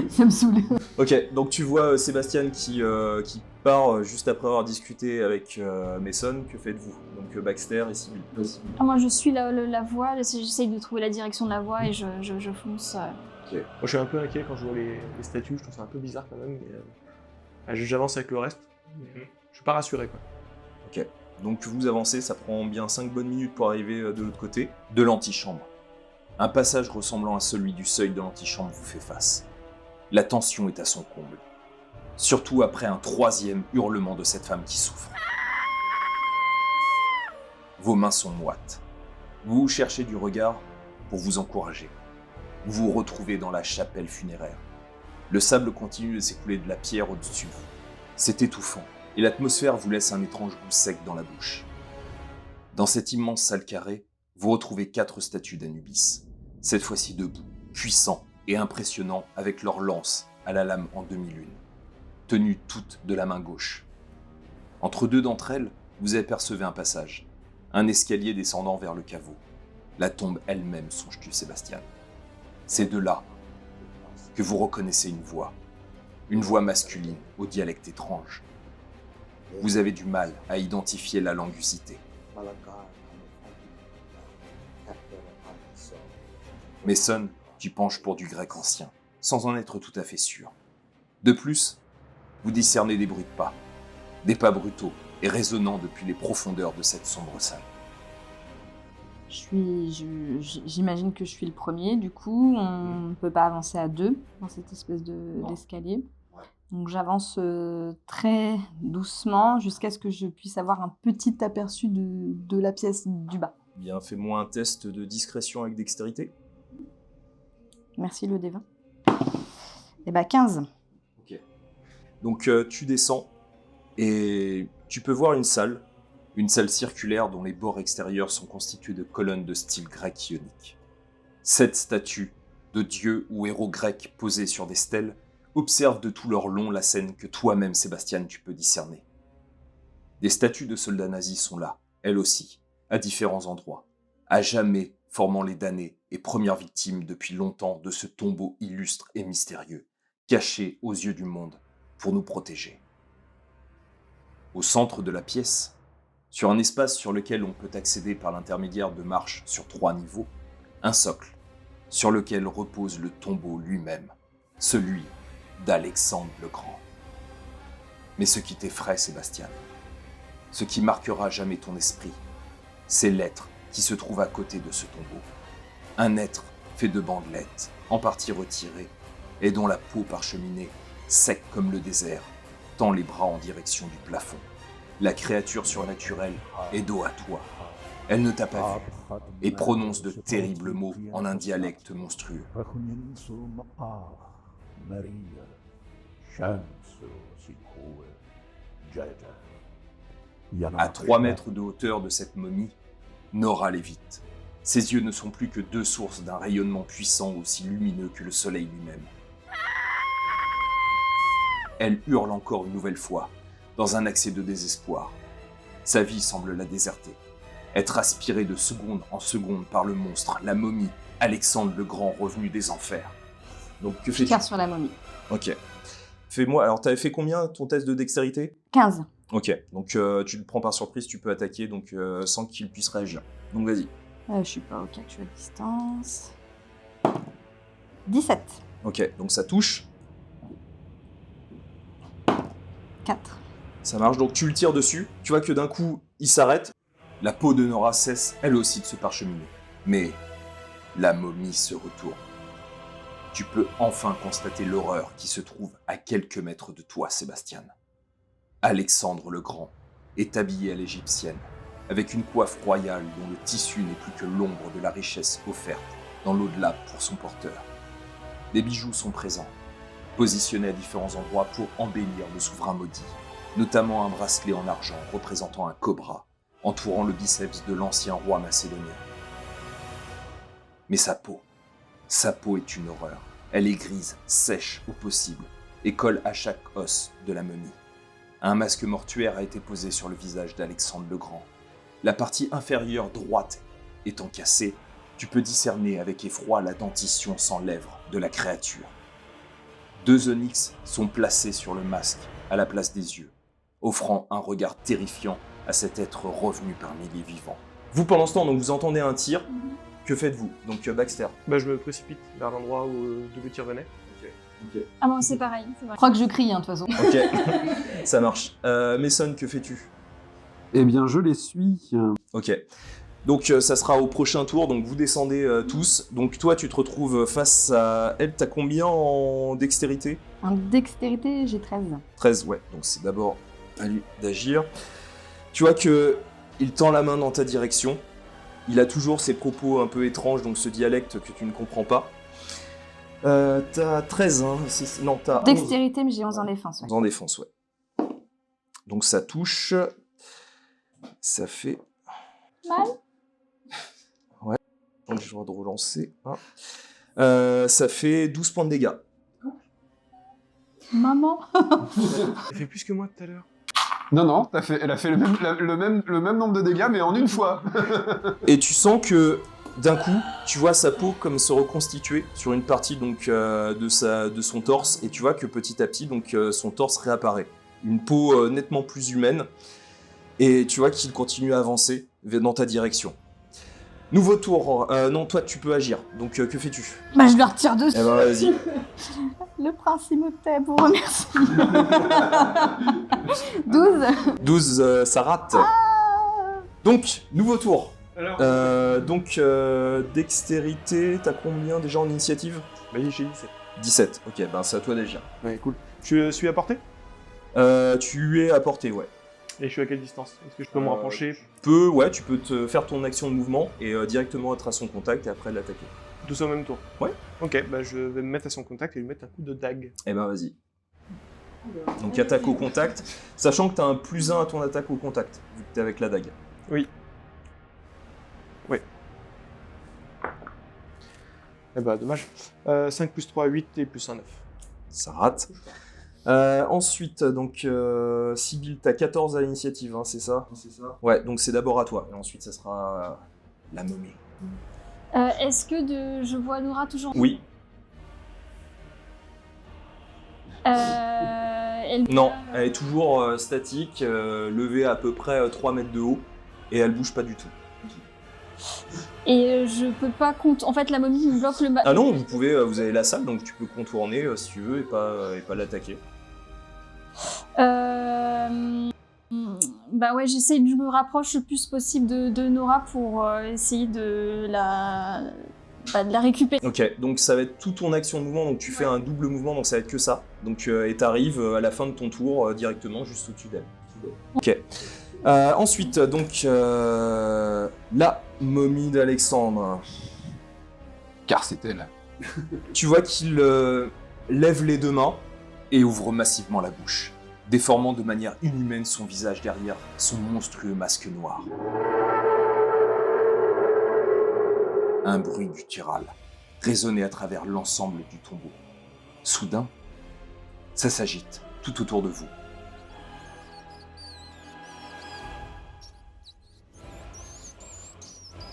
Ça me saoule. Ok, donc tu vois Sébastien qui part juste après avoir discuté avec Mason. Que faites-vous? Donc Baxter et Sibyl. Ah, moi, je suis la voie, j'essaye de trouver la direction de la voie et je fonce. Moi, je suis un peu inquiet quand je vois les statues, je trouve ça un peu bizarre quand même, mais j'avance avec le reste. Mais, je suis pas rassuré, quoi. Ok, donc vous avancez, ça prend bien 5 bonnes minutes pour arriver de l'autre côté, de l'antichambre. Un passage ressemblant à celui du seuil de l'antichambre vous fait face. La tension est à son comble. Surtout après un troisième hurlement de cette femme qui souffre. Vos mains sont moites. Vous cherchez du regard pour vous encourager. Vous vous retrouvez dans la chapelle funéraire. Le sable continue de s'écouler de la pierre au-dessus de vous. C'est étouffant, et l'atmosphère vous laisse un étrange goût sec dans la bouche. Dans cette immense salle carrée, vous retrouvez 4 statues d'Anubis, cette fois-ci debout, puissants et impressionnants avec leurs lances à la lame en demi-lune, tenues toutes de la main gauche. Entre deux d'entre elles, vous apercevez un passage, un escalier descendant vers le caveau. La tombe elle-même, songes-tu, Sébastien. C'est de là que vous reconnaissez une voix masculine au dialecte étrange. Vous avez du mal à identifier la langue usitée. Mason, tu penches pour du grec ancien, sans en être tout à fait sûr. De plus, vous discernez des bruits de pas, des pas brutaux et résonnants depuis les profondeurs de cette sombre salle. J'imagine que je suis le premier, du coup, on ne peut pas avancer à deux dans cette espèce d'escalier. Donc j'avance très doucement jusqu'à ce que je puisse avoir un petit aperçu de la pièce du bas. Bien, fais-moi un test de discrétion avec dextérité. Merci le D20. Et bah 15. Ok. Donc tu descends et tu peux voir une salle circulaire dont les bords extérieurs sont constitués de colonnes de style grec ionique. 7 statues de dieux ou héros grecs posées sur des stèles observent de tout leur long la scène que toi-même, Sébastien, tu peux discerner. Des statues de soldats nazis sont là, elles aussi, à différents endroits, à jamais formant les damnés et premières victimes depuis longtemps de ce tombeau illustre et mystérieux, caché aux yeux du monde pour nous protéger. Au centre de la pièce, sur un espace sur lequel on peut accéder par l'intermédiaire de marches sur 3 niveaux, un socle sur lequel repose le tombeau lui-même, celui d'Alexandre le Grand. Mais ce qui t'effraie, Sébastien, ce qui marquera jamais ton esprit, c'est l'être qui se trouve à côté de ce tombeau. Un être fait de bandelettes, en partie retirées, et dont la peau parcheminée, sec comme le désert, tend les bras en direction du plafond. La créature surnaturelle est dos à toi. Elle ne t'a pas vu et prononce de terribles mots en un dialecte monstrueux. À 3 mètres de hauteur de cette momie, Nora lévite. Ses yeux ne sont plus que 2 sources d'un rayonnement puissant aussi lumineux que le soleil lui-même. Elle hurle encore une nouvelle fois, dans un accès de désespoir. Sa vie semble la déserter. Être aspirée de seconde en seconde par le monstre, la momie, Alexandre le Grand revenu des enfers. Donc que Je fais-tu? tire sur la momie. Ok. Fais-moi. Alors t'avais fait combien ton test de dextérité? 15. Ok. Donc tu le prends par surprise, tu peux attaquer donc sans qu'il puisse réagir. Donc vas-y. Je suis pas au calcul à distance. 17. Ok. Donc ça touche. 4. Ça marche. Donc tu le tires dessus. Tu vois que d'un coup il s'arrête. La peau de Nora cesse elle aussi de se parcheminer. Mais la momie se retourne. Tu peux enfin constater l'horreur qui se trouve à quelques mètres de toi, Sébastien. Alexandre le Grand est habillé à l'égyptienne, avec une coiffe royale dont le tissu n'est plus que l'ombre de la richesse offerte dans l'au-delà pour son porteur. Des bijoux sont présents, positionnés à différents endroits pour embellir le souverain maudit, notamment un bracelet en argent représentant un cobra, entourant le biceps de l'ancien roi macédonien. Mais sa peau est une horreur. Elle est grise, sèche au possible, et colle à chaque os de la momie. Un masque mortuaire a été posé sur le visage d'Alexandre le Grand. La partie inférieure droite étant cassée, tu peux discerner avec effroi la dentition sans lèvres de la créature. 2 onyx sont placés sur le masque à la place des yeux, offrant un regard terrifiant à cet être revenu parmi les vivants. Vous, pendant ce temps, donc, vous entendez un tir. Que faites-vous? Donc Baxter. Bah, je me précipite vers l'endroit d'où le tir venait. Ah bon, c'est pareil, c'est vrai. Je crois que je crie, de toute façon. Ok, ça marche. Mason, que fais-tu? Eh bien, je les suis. Ok. Donc ça sera au prochain tour, donc vous descendez tous. Donc toi, tu te retrouves face à elle. T'as combien en dextérité? En dextérité, j'ai 13. 13, ouais. Donc c'est d'abord à lui d'agir. Tu vois que il tend la main dans ta direction. Il a toujours ses propos un peu étranges, donc ce dialecte que tu ne comprends pas. T'as 13, hein? Non, t'as 11. Dextérité, mais j'ai 11 en défense. Ouais. 11 en défense, ouais. Donc ça touche. Ça fait... Mal. Ouais. Donc j'ai le droit de relancer. Ça fait 12 points de dégâts. Maman. Elle fait plus que moi tout à l'heure. Non, elle a fait le même nombre de dégâts, mais en une fois. Et tu sens que d'un coup, tu vois sa peau comme se reconstituer sur une partie donc de son torse, et tu vois que petit à petit donc son torse réapparaît, une peau nettement plus humaine, et tu vois qu'il continue à avancer dans ta direction. Nouveau tour. Non, toi, tu peux agir. Donc, que fais-tu? Bah, je lui retire dessus. Eh ben, vas-y. Le prince Imhotep vous remercie. 12. 12, ça rate. Donc, nouveau tour. Alors, Dextérité, t'as combien déjà en initiative? bah, j'ai 17. 17. Ok, ben c'est à toi d'agir. Ouais, cool. Je suis à portée Tu es à portée, ouais. et je suis à quelle distance? Est-ce que je peux me rapprocher? Tu peux te faire ton action de mouvement et directement être à son contact et après l'attaquer. Tout ça au même tour? Ouais. Ok, bah je vais me mettre à son contact et lui mettre un coup de dague. Eh ben vas-y. Donc attaque au contact, sachant que t'as un +1 à ton attaque au contact, vu que t'es avec la dague. Oui. Ouais. Eh bah dommage. 5 plus 3, 8 et plus 1, 9. Ça rate. Ensuite, donc, Sibyl, t'as 14 à l'initiative, hein, c'est ça? C'est ça. Ouais, donc c'est d'abord à toi, et ensuite ça sera la momie. Est-ce que je vois Nora toujours? Oui. Non, elle est toujours statique, levée à peu près 3 mètres de haut, et elle bouge pas du tout. Et je peux pas en fait, la momie me bloque le Ah non, vous avez la salle, donc tu peux contourner si tu veux et pas l'attaquer. Bah ouais, j'essaye de me rapprocher le plus possible de Nora pour essayer de la récupérer. Ok, donc ça va être toute ton action de mouvement, donc tu fais un double mouvement, donc ça va être que ça. Donc et t'arrives à la fin de ton tour directement juste au-dessus d'elle. Ok. Ensuite, donc la momie d'Alexandre. Car c'est elle. Tu vois qu'il lève les deux mains et ouvre massivement la bouche, déformant de manière inhumaine son visage derrière son monstrueux masque noir. Un bruit guttural résonnait à travers l'ensemble du tombeau. Soudain, ça s'agite tout autour de vous.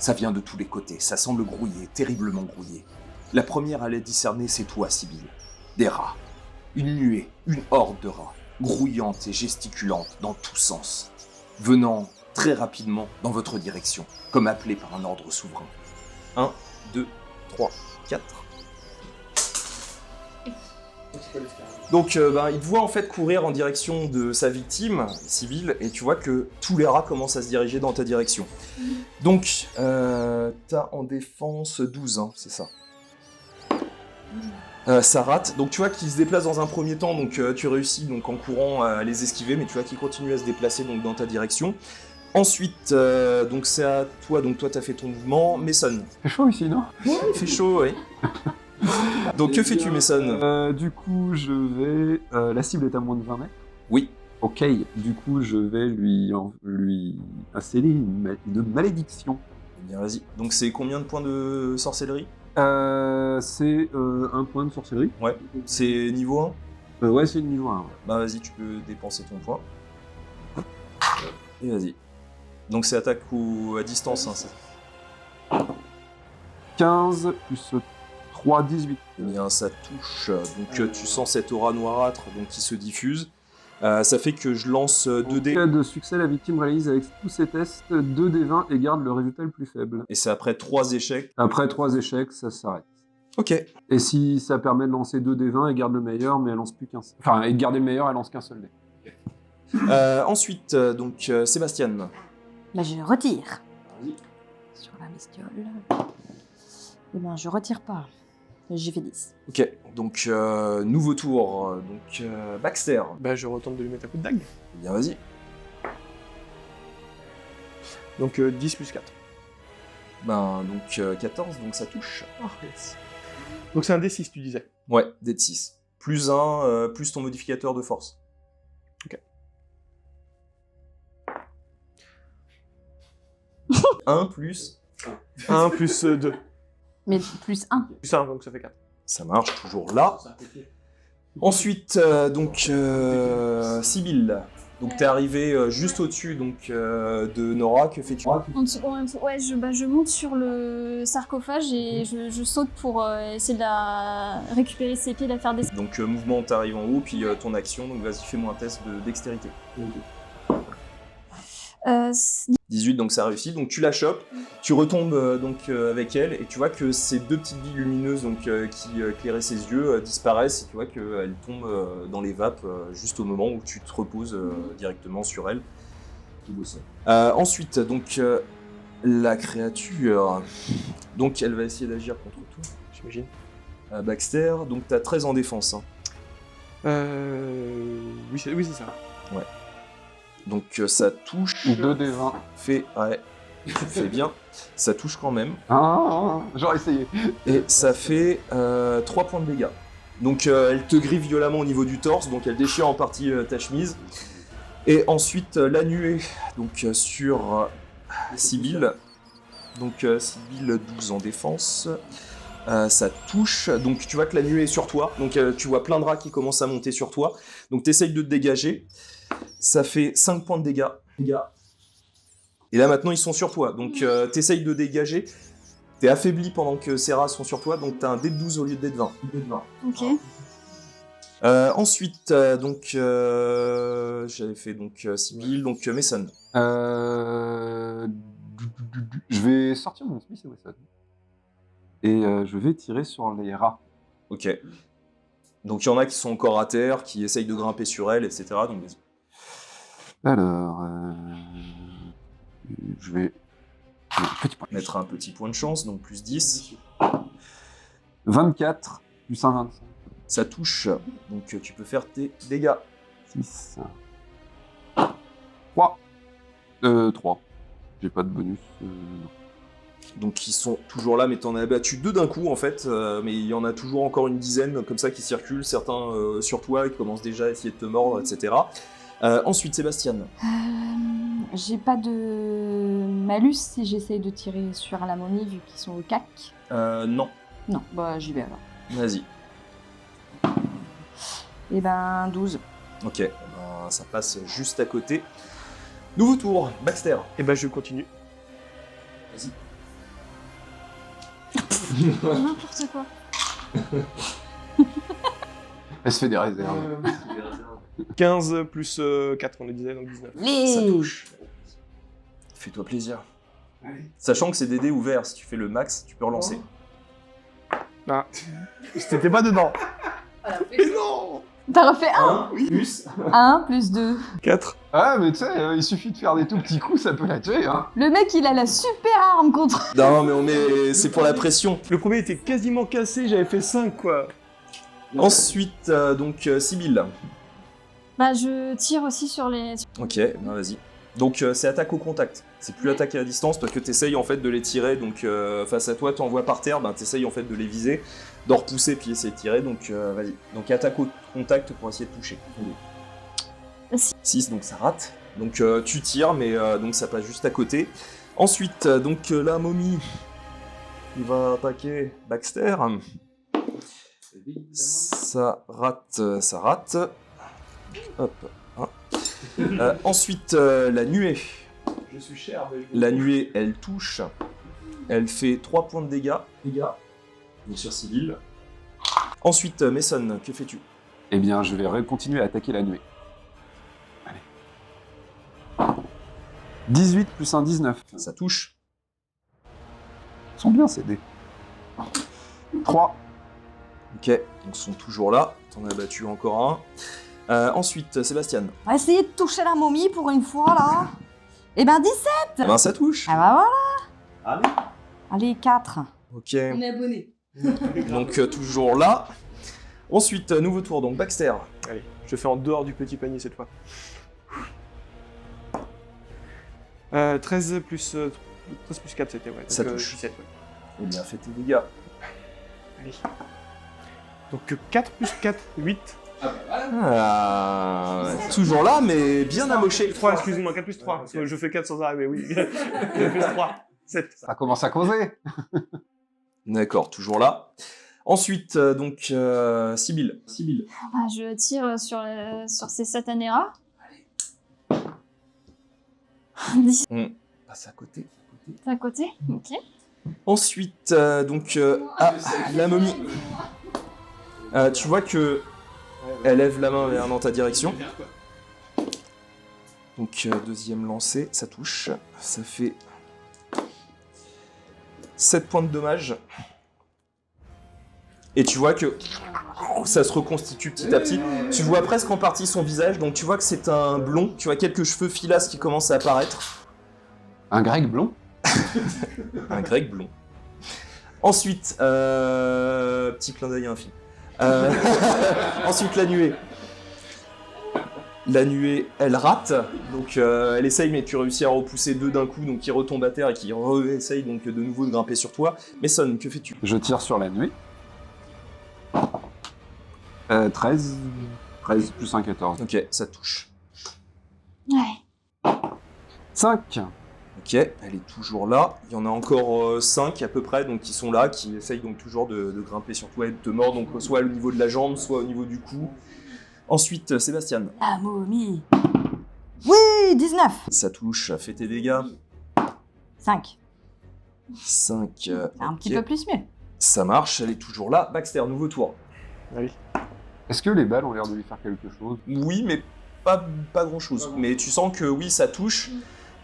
Ça vient de tous les côtés, ça semble grouiller, terriblement grouillé. La première allait discerner, c'est toi, Sibyl. Des rats. Une nuée, une horde de rats, grouillante et gesticulante dans tous sens, venant très rapidement dans votre direction, comme appelé par un ordre souverain. 1, 2, 3, 4. Donc il te voit en fait courir en direction de sa victime, Sibyl, et tu vois que tous les rats commencent à se diriger dans ta direction. Donc, t'as en défense 12, hein, c'est ça. Ça rate. Donc tu vois qu'ils se déplacent dans un premier temps, donc tu réussis donc en courant à les esquiver, mais tu vois qu'ils continuent à se déplacer donc dans ta direction. Ensuite, donc c'est à toi, donc toi t'as fait ton mouvement. Mason. C'est chaud ici, non? Ouais, il fait chaud, oui. Donc que fais-tu, Mason? Du coup, je vais... la cible est à moins de 20 mètres. Oui. Ok, du coup, je vais lui insérer une malédiction. Eh bien, vas-y. Donc c'est combien de points de sorcellerie? C'est un point de sorcellerie. Ouais. C'est niveau 1? Ouais, c'est le niveau 1. Ouais. Bah vas-y, tu peux dépenser ton point. Et vas-y. Donc c'est attaque à distance, hein, ça. 15 plus 3, 18. Eh bien, ça touche. Donc tu sens cette aura noirâtre donc, qui se diffuse. Ça fait que je lance 2 En dés. cas de succès, la victime réalise avec tous ses tests 2 des 20 et garde le résultat le plus faible. Et c'est après 3 échecs. Après 3 échecs, ça s'arrête. Ok. Et si ça permet de lancer 2 des 20, elle garde le meilleur, mais elle lance plus qu'un seul. Enfin, et de garder le meilleur, elle lance qu'un seul dé. Ensuite, donc Sébastien. Bah, je retire. Vas-y. Sur la bestiole. Eh ben, je retire pas. J'ai fait 10. Ok, donc nouveau tour. Donc Baxter. Bah je retente de lui mettre un coup de dague. Eh bien, vas-y. Donc 10 plus 4. Ben, donc 14, donc ça touche. Oh, yes. Donc c'est un D6, tu disais. Ouais, dé de 6. Plus 1, plus ton modificateur de force. Ok. 1 plus... 1 plus 2. Mais plus 1. Plus 1, donc ça fait 4. Ça marche, toujours là. Ensuite, donc, Sibyl. Donc, t'es arrivé juste au-dessus donc, de Nora. Que fais-tu? Ouais, je monte sur le sarcophage et je saute pour essayer de récupérer ses pieds, de la faire descendre. Donc, mouvement, t'arrives en haut, puis ton action. Donc, vas-y, fais-moi un test de dextérité. 10. 18, donc ça réussit. Donc tu la chopes, tu retombes avec elle, et tu vois que ces deux petites billes lumineuses qui éclairaient ses yeux disparaissent, et tu vois qu'elle tombe dans les vapes juste au moment où tu te reposes directement sur elle. Ensuite, donc la créature, donc elle va essayer d'agir contre toi, J'imagine. Baxter, donc t'as 13 en défense. Hein. Oui, c'est ça. Ouais. Donc ça touche. 2 des 20. Fait bien. Ça touche quand même. J'aurais essayé. Et ça fait 3 points de dégâts. Donc elle te griffe violemment au niveau du torse, donc elle déchire en partie ta chemise. Et ensuite la nuée, donc sur Sibylle. Donc Sibylle 12 en défense. Ça touche, donc tu vois que la nuée est sur toi, donc tu vois plein de rats qui commencent à monter sur toi, donc tu essayes de te dégager, ça fait 5 points de dégâts. Et là maintenant ils sont sur toi, donc tu essayes de dégager, t'es affaibli pendant que ces rats sont sur toi, donc t'as un dé de 12 au lieu de dé de 20. Ok. Ensuite, j'avais fait donc Sibylle, donc Mason. Je vais sortir mon Smith et Wesson. Et je vais tirer sur les rats. Ok. Donc il y en a qui sont encore à terre, qui essayent de grimper sur elle, etc. Donc vas-y. Alors, je vais petit point. Mettre un petit point de chance, donc plus 10. 24 plus 1, 25. Ça touche, donc tu peux faire tes dégâts. 6. 3. 3. J'ai pas de bonus. Non. Donc ils sont toujours là, mais t'en as abattu 2 d'un coup en fait, mais il y en a toujours encore une dizaine comme ça qui circulent, certains sur toi, qui commencent déjà à essayer de te mordre, etc. Ensuite, Sébastien. J'ai pas de malus si j'essaye de tirer sur la momie vu qu'ils sont au cac. Non, Non, bah j'y vais alors. vas-y. Et ben 12. Ok, ça passe juste à côté. Nouveau tour, Baxter. Et ben je continue. Vas-y. N'importe quoi. Elle se fait des réserves. 15 plus 4, on le disait, donc 19. Ça touche. Fais-toi plaisir. Sachant que c'est des dés ouverts, si tu fais le max, tu peux relancer. Ah, c'était pas dedans. Mais non. T'as refait 1 Plus 1 plus 2. 4. Ah, mais tu sais, il suffit de faire des tout petits coups, ça peut la tuer. Hein. Le mec, il a la super arme contre. Non, mais c'est pour la pression. Le premier était quasiment cassé, j'avais fait 5 quoi. Ensuite, donc Sibylle. Bah, je tire aussi sur les. Ok, vas-y. Donc c'est attaque au contact. C'est plus attaque à distance parce que t'essayes en fait de les tirer. Donc face à toi, t'envoies par terre, t'essayes en fait de les viser, d'en repousser puis essayer de tirer. Donc vas-y. Donc attaque au contact pour essayer de toucher. 6, donc ça rate. Donc tu tires, mais donc ça passe juste à côté. Ensuite, donc la momie, il va attaquer Baxter. Ça rate, ça rate. Hop. Ensuite, la nuée. Je suis cher, mais La nuée, elle touche. Elle fait 3 points de dégâts. Donc sur Sibylle. Ensuite, Mason, que fais-tu? Eh bien, je vais continuer à attaquer la nuée. Allez. 18 plus 1, 19. Ça touche. Ils sont bien ces dés. 3. Ok, donc ils sont toujours là. T'en as battu encore un. Ensuite, Sébastien. On va essayer de toucher la momie pour une fois là. Et ben 17. Eh ben, ça touche. Ah bah voilà. Allez 4. Ok, On est abonnés. donc toujours là. Ensuite, nouveau tour, donc Baxter. Allez, je fais en dehors du petit panier cette fois. 13 plus 4, c'était, ouais. Donc, Ça touche. 17, ouais. Eh bien, fais tes dégâts. Allez. Donc 4 plus 4, 8. Toujours là, mais bien amoché. 3, excuse-moi, 4 plus 3. Parce que je fais 4 sans arriver, oui. 4 plus 3, 7. Ça commence à causer. D'accord, toujours là. Ensuite, donc, Sibylle. Bah, je tire sur ces satanés rats. 10 Passe à côté. à côté. Ok. Ensuite, donc, la momie. Tu vois que elle lève la main vers dans ta direction. Donc deuxième lancé, ça touche. Ça fait 7 points de dommage. Et tu vois que ça se reconstitue petit à petit. Tu vois presque en partie son visage, donc tu vois que c'est un blond. Tu vois quelques cheveux filasses qui commencent à apparaître. Un grec blond? Un grec blond. Ensuite, petit clin d'œil à un film. Ensuite, la nuée. La nuée, elle rate, donc elle essaye, mais tu réussis à repousser 2 d'un coup, donc il retombe à terre et qui essaye donc de nouveau de grimper sur toi. Mason, que fais-tu? Je tire sur la nuée. 13 plus 1, 14. Ok, ça touche. Ouais. 5. Ok, elle est toujours là. Il y en a encore 5 à peu près, donc qui sont là, qui essayent donc toujours de grimper sur toi et de te mordre, donc soit au niveau de la jambe, soit au niveau du cou. Ensuite, Sébastien. La momie. Oui, 19. Ça touche, fais tes dégâts. 5. 5. C'est un petit peu plus mieux. Ça marche, elle est toujours là. Baxter, nouveau tour. Oui. Est-ce que les balles ont l'air de lui faire quelque chose? Oui, mais pas grand-chose. Mais tu sens que oui, ça touche,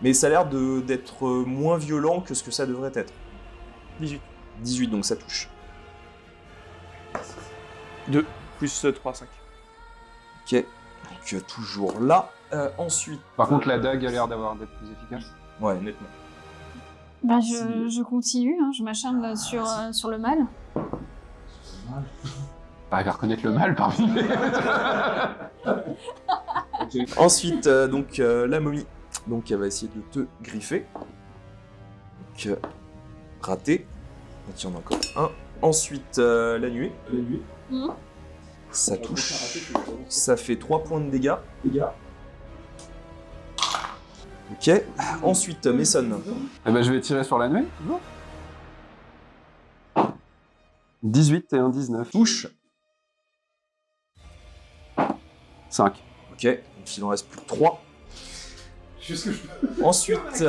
mais ça a l'air d'être moins violent que ce que ça devrait être. 18. 18, donc ça touche. 2 plus 3, 5. Ok, donc toujours là. Ensuite... Par contre, la dague a l'air d'être plus efficace. Ouais, nettement. Bah, je continue, hein, je m'acharne sur le mal. Arrive à reconnaître le mal parmi les... Ensuite, donc la momie. Donc elle va essayer de te griffer. Donc raté. Donc il y en a encore un. Ensuite, la nuée. Mhm. Ça touche. Ça fait 3 points de dégâts. Ok. Ensuite, Mason. Eh ben, je vais tirer sur la nuée, toujours. 18 et un 19. Touche. 5. Ok. Donc il en reste plus que 3. Ensuite,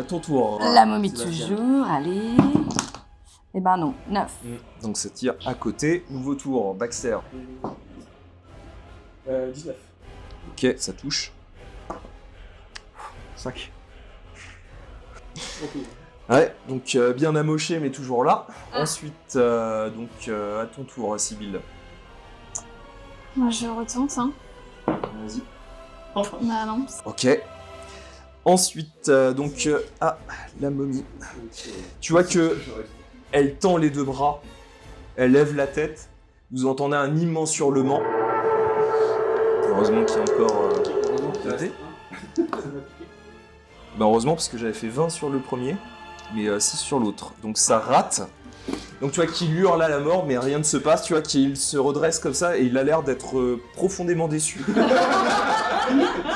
ton tour. La momie Sébastien. toujours, allez. Eh ben non, 9. Donc ça tire à côté. Nouveau tour, Baxter. 19. Ok, ça touche. 5. Ouais, donc bien amoché mais toujours là. Ensuite, donc à ton tour, Sibylle. Moi, je retente, hein. Vas-y. Bah non. Ok. Ensuite, donc la momie. Tu vois que elle tend les 2 bras, elle lève la tête. Vous entendez un immense hurlement. Heureusement qu'il y a encore noté. Bah heureusement parce que j'avais fait 20 sur le premier, mais 6 sur l'autre. Donc ça rate. Donc tu vois qu'il hurle à la mort, mais rien ne se passe. Tu vois qu'il se redresse comme ça et il a l'air d'être profondément déçu.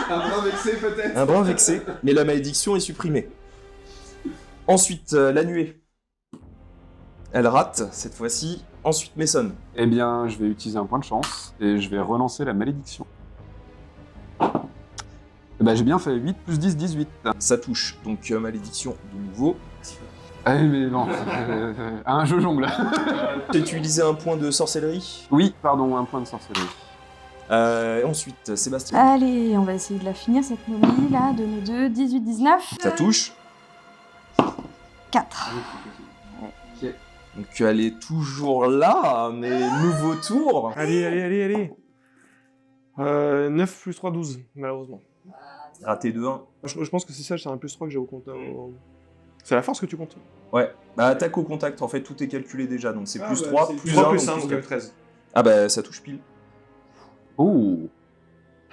Un brin vexé peut-être. Un brin vexé, mais la malédiction est supprimée. Ensuite, la nuée. Elle rate cette fois-ci. Ensuite, Mason. Eh bien, je vais utiliser un point de chance et je vais relancer la malédiction. Eh ben, j'ai bien fait 8 plus 10, 18. Ça touche. Donc malédiction de nouveau. Ah oui, mais bon, un jeu jongle. J'ai utilisé un point de sorcellerie. Oui, pardon, un point de sorcellerie. Ensuite, Sébastien. Allez, on va essayer de la finir cette momie là, de nous deux. 18, 19. Ça touche. 4. Donc elle est toujours là, mais nouveau tour. Allez. 9 plus 3, 12, malheureusement. Raté de 1. Je pense que c'est ça, c'est un plus 3 que j'ai au compte. C'est la force que tu comptes. Ouais. Bah attaque au contact, en fait, tout est calculé déjà. Donc c'est plus bah, 3, c'est plus 3 1. plus 1, donc 13. Ah bah ça touche pile. Oh,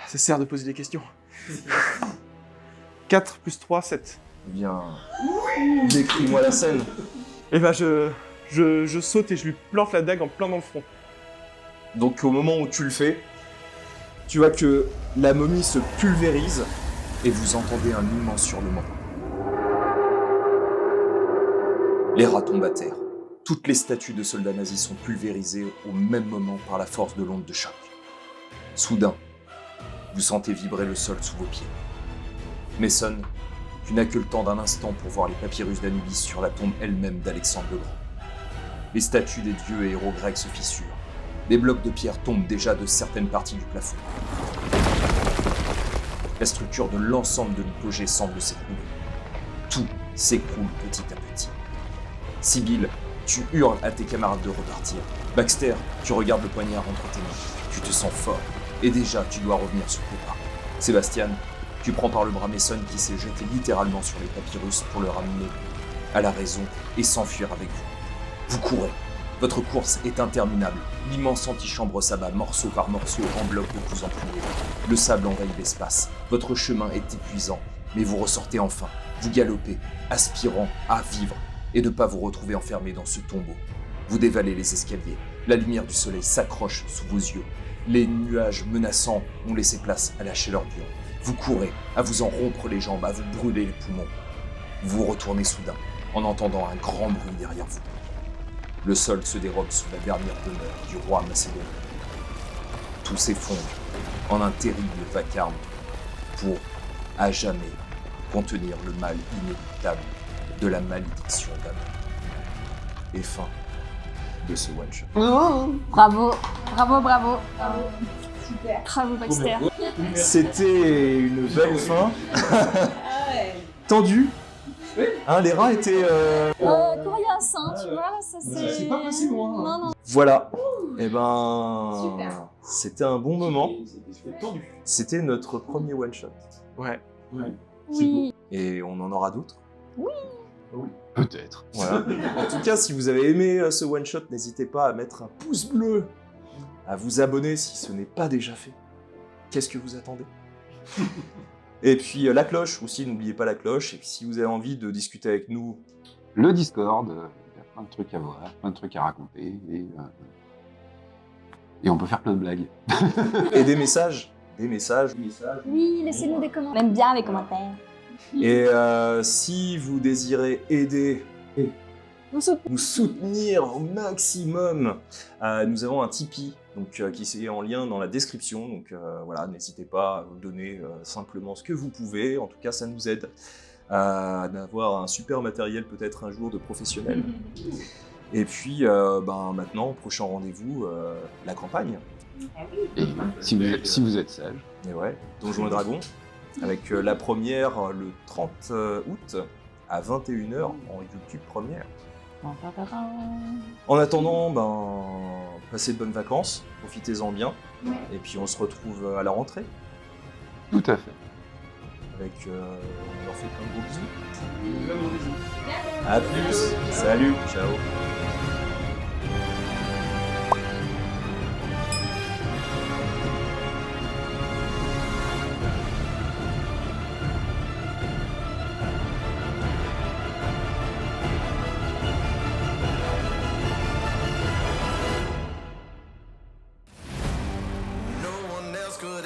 Ça sert de poser des questions. 4 plus 3, 7. Eh bien, décris-moi la scène. Et bah je saute et je lui plante la dague en plein dans le front. Donc au moment où tu le fais, tu vois que la momie se pulvérise et vous entendez un immense hurlement. Les rats tombent à terre. Toutes les statues de soldats nazis sont pulvérisées au même moment par la force de l'onde de choc. Soudain, vous sentez vibrer le sol sous vos pieds. Mason, tu n'as que le temps d'un instant pour voir les papyrus d'Anubis sur la tombe elle-même d'Alexandre le Grand. Les statues des dieux et héros grecs se fissurent. Des blocs de pierre tombent déjà de certaines parties du plafond. La structure de l'ensemble de l'hypogée semble s'écrouler. Tout s'écroule petit à petit. Sibyl, tu hurles à tes camarades de repartir. Baxter, tu regardes le poignard entre tes mains. Tu te sens fort. Et déjà, tu dois revenir sur tes pas. Sébastien, tu prends par le bras Mason qui s'est jeté littéralement sur les papyrus pour le ramener à la raison et s'enfuir avec vous. Vous courez. Votre course est interminable. L'immense antichambre s'abat morceau par morceau en bloc de plus en plus lourd. Le sable envahit l'espace. Votre chemin est épuisant, mais vous ressortez enfin. Vous galopez, aspirant à vivre et de ne pas vous retrouver enfermé dans ce tombeau. Vous dévalez les escaliers. La lumière du soleil s'accroche sous vos yeux. Les nuages menaçants ont laissé place à la chaleur du vent. Vous courez, à vous en rompre les jambes, à vous brûler les poumons. Vous vous retournez soudain, en entendant un grand bruit derrière vous. Le sol se dérobe sous la dernière demeure du roi macédonien. Tout s'effondre en un terrible vacarme pour, à jamais, contenir le mal inéluctable de la malédiction d'Amon. Et fin de ce one-shot. Bravo, bravo, bravo. Bravo Baxter. C'était une belle fin. Tendue. Hein, les rats étaient... Coriace, hein, tu vois, ça c'est... C'est pas passé loin. Non, non. Voilà. Eh ben... Super. C'était un bon moment. C'était tendu. C'était notre premier one-shot. Ouais. Oui. Et on en aura d'autres. Peut-être. Voilà. En tout cas, si vous avez aimé ce one-shot, n'hésitez pas à mettre un pouce bleu, à vous abonner si ce n'est pas déjà fait. Qu'est-ce que vous attendez? Et puis la cloche aussi, n'oubliez pas la cloche. Et puis si vous avez envie de discuter avec nous, Le Discord, il y a plein de trucs à voir, plein de trucs à raconter, et on peut faire plein de blagues. et des messages. Des messages. Oui, laissez-nous des On commentaires. aime bien les commentaires. Et si vous désirez aider, nous soutenir au maximum, nous avons un Tipeee donc, qui est en lien dans la description. Donc voilà, n'hésitez pas à vous donner simplement ce que vous pouvez. En tout cas, ça nous aide à avoir un super matériel peut-être un jour de professionnel. Et puis maintenant, prochain rendez-vous, la campagne. Et si vous êtes sage, Et ouais, Donjons et Dragons, avec la première le 30 août à 21h en YouTube première. En attendant, passez de bonnes vacances, profitez-en bien, et puis on se retrouve à la rentrée, tout à fait. avec, on leur fait plein de gros bisous. À plus, salut, ciao. No one else could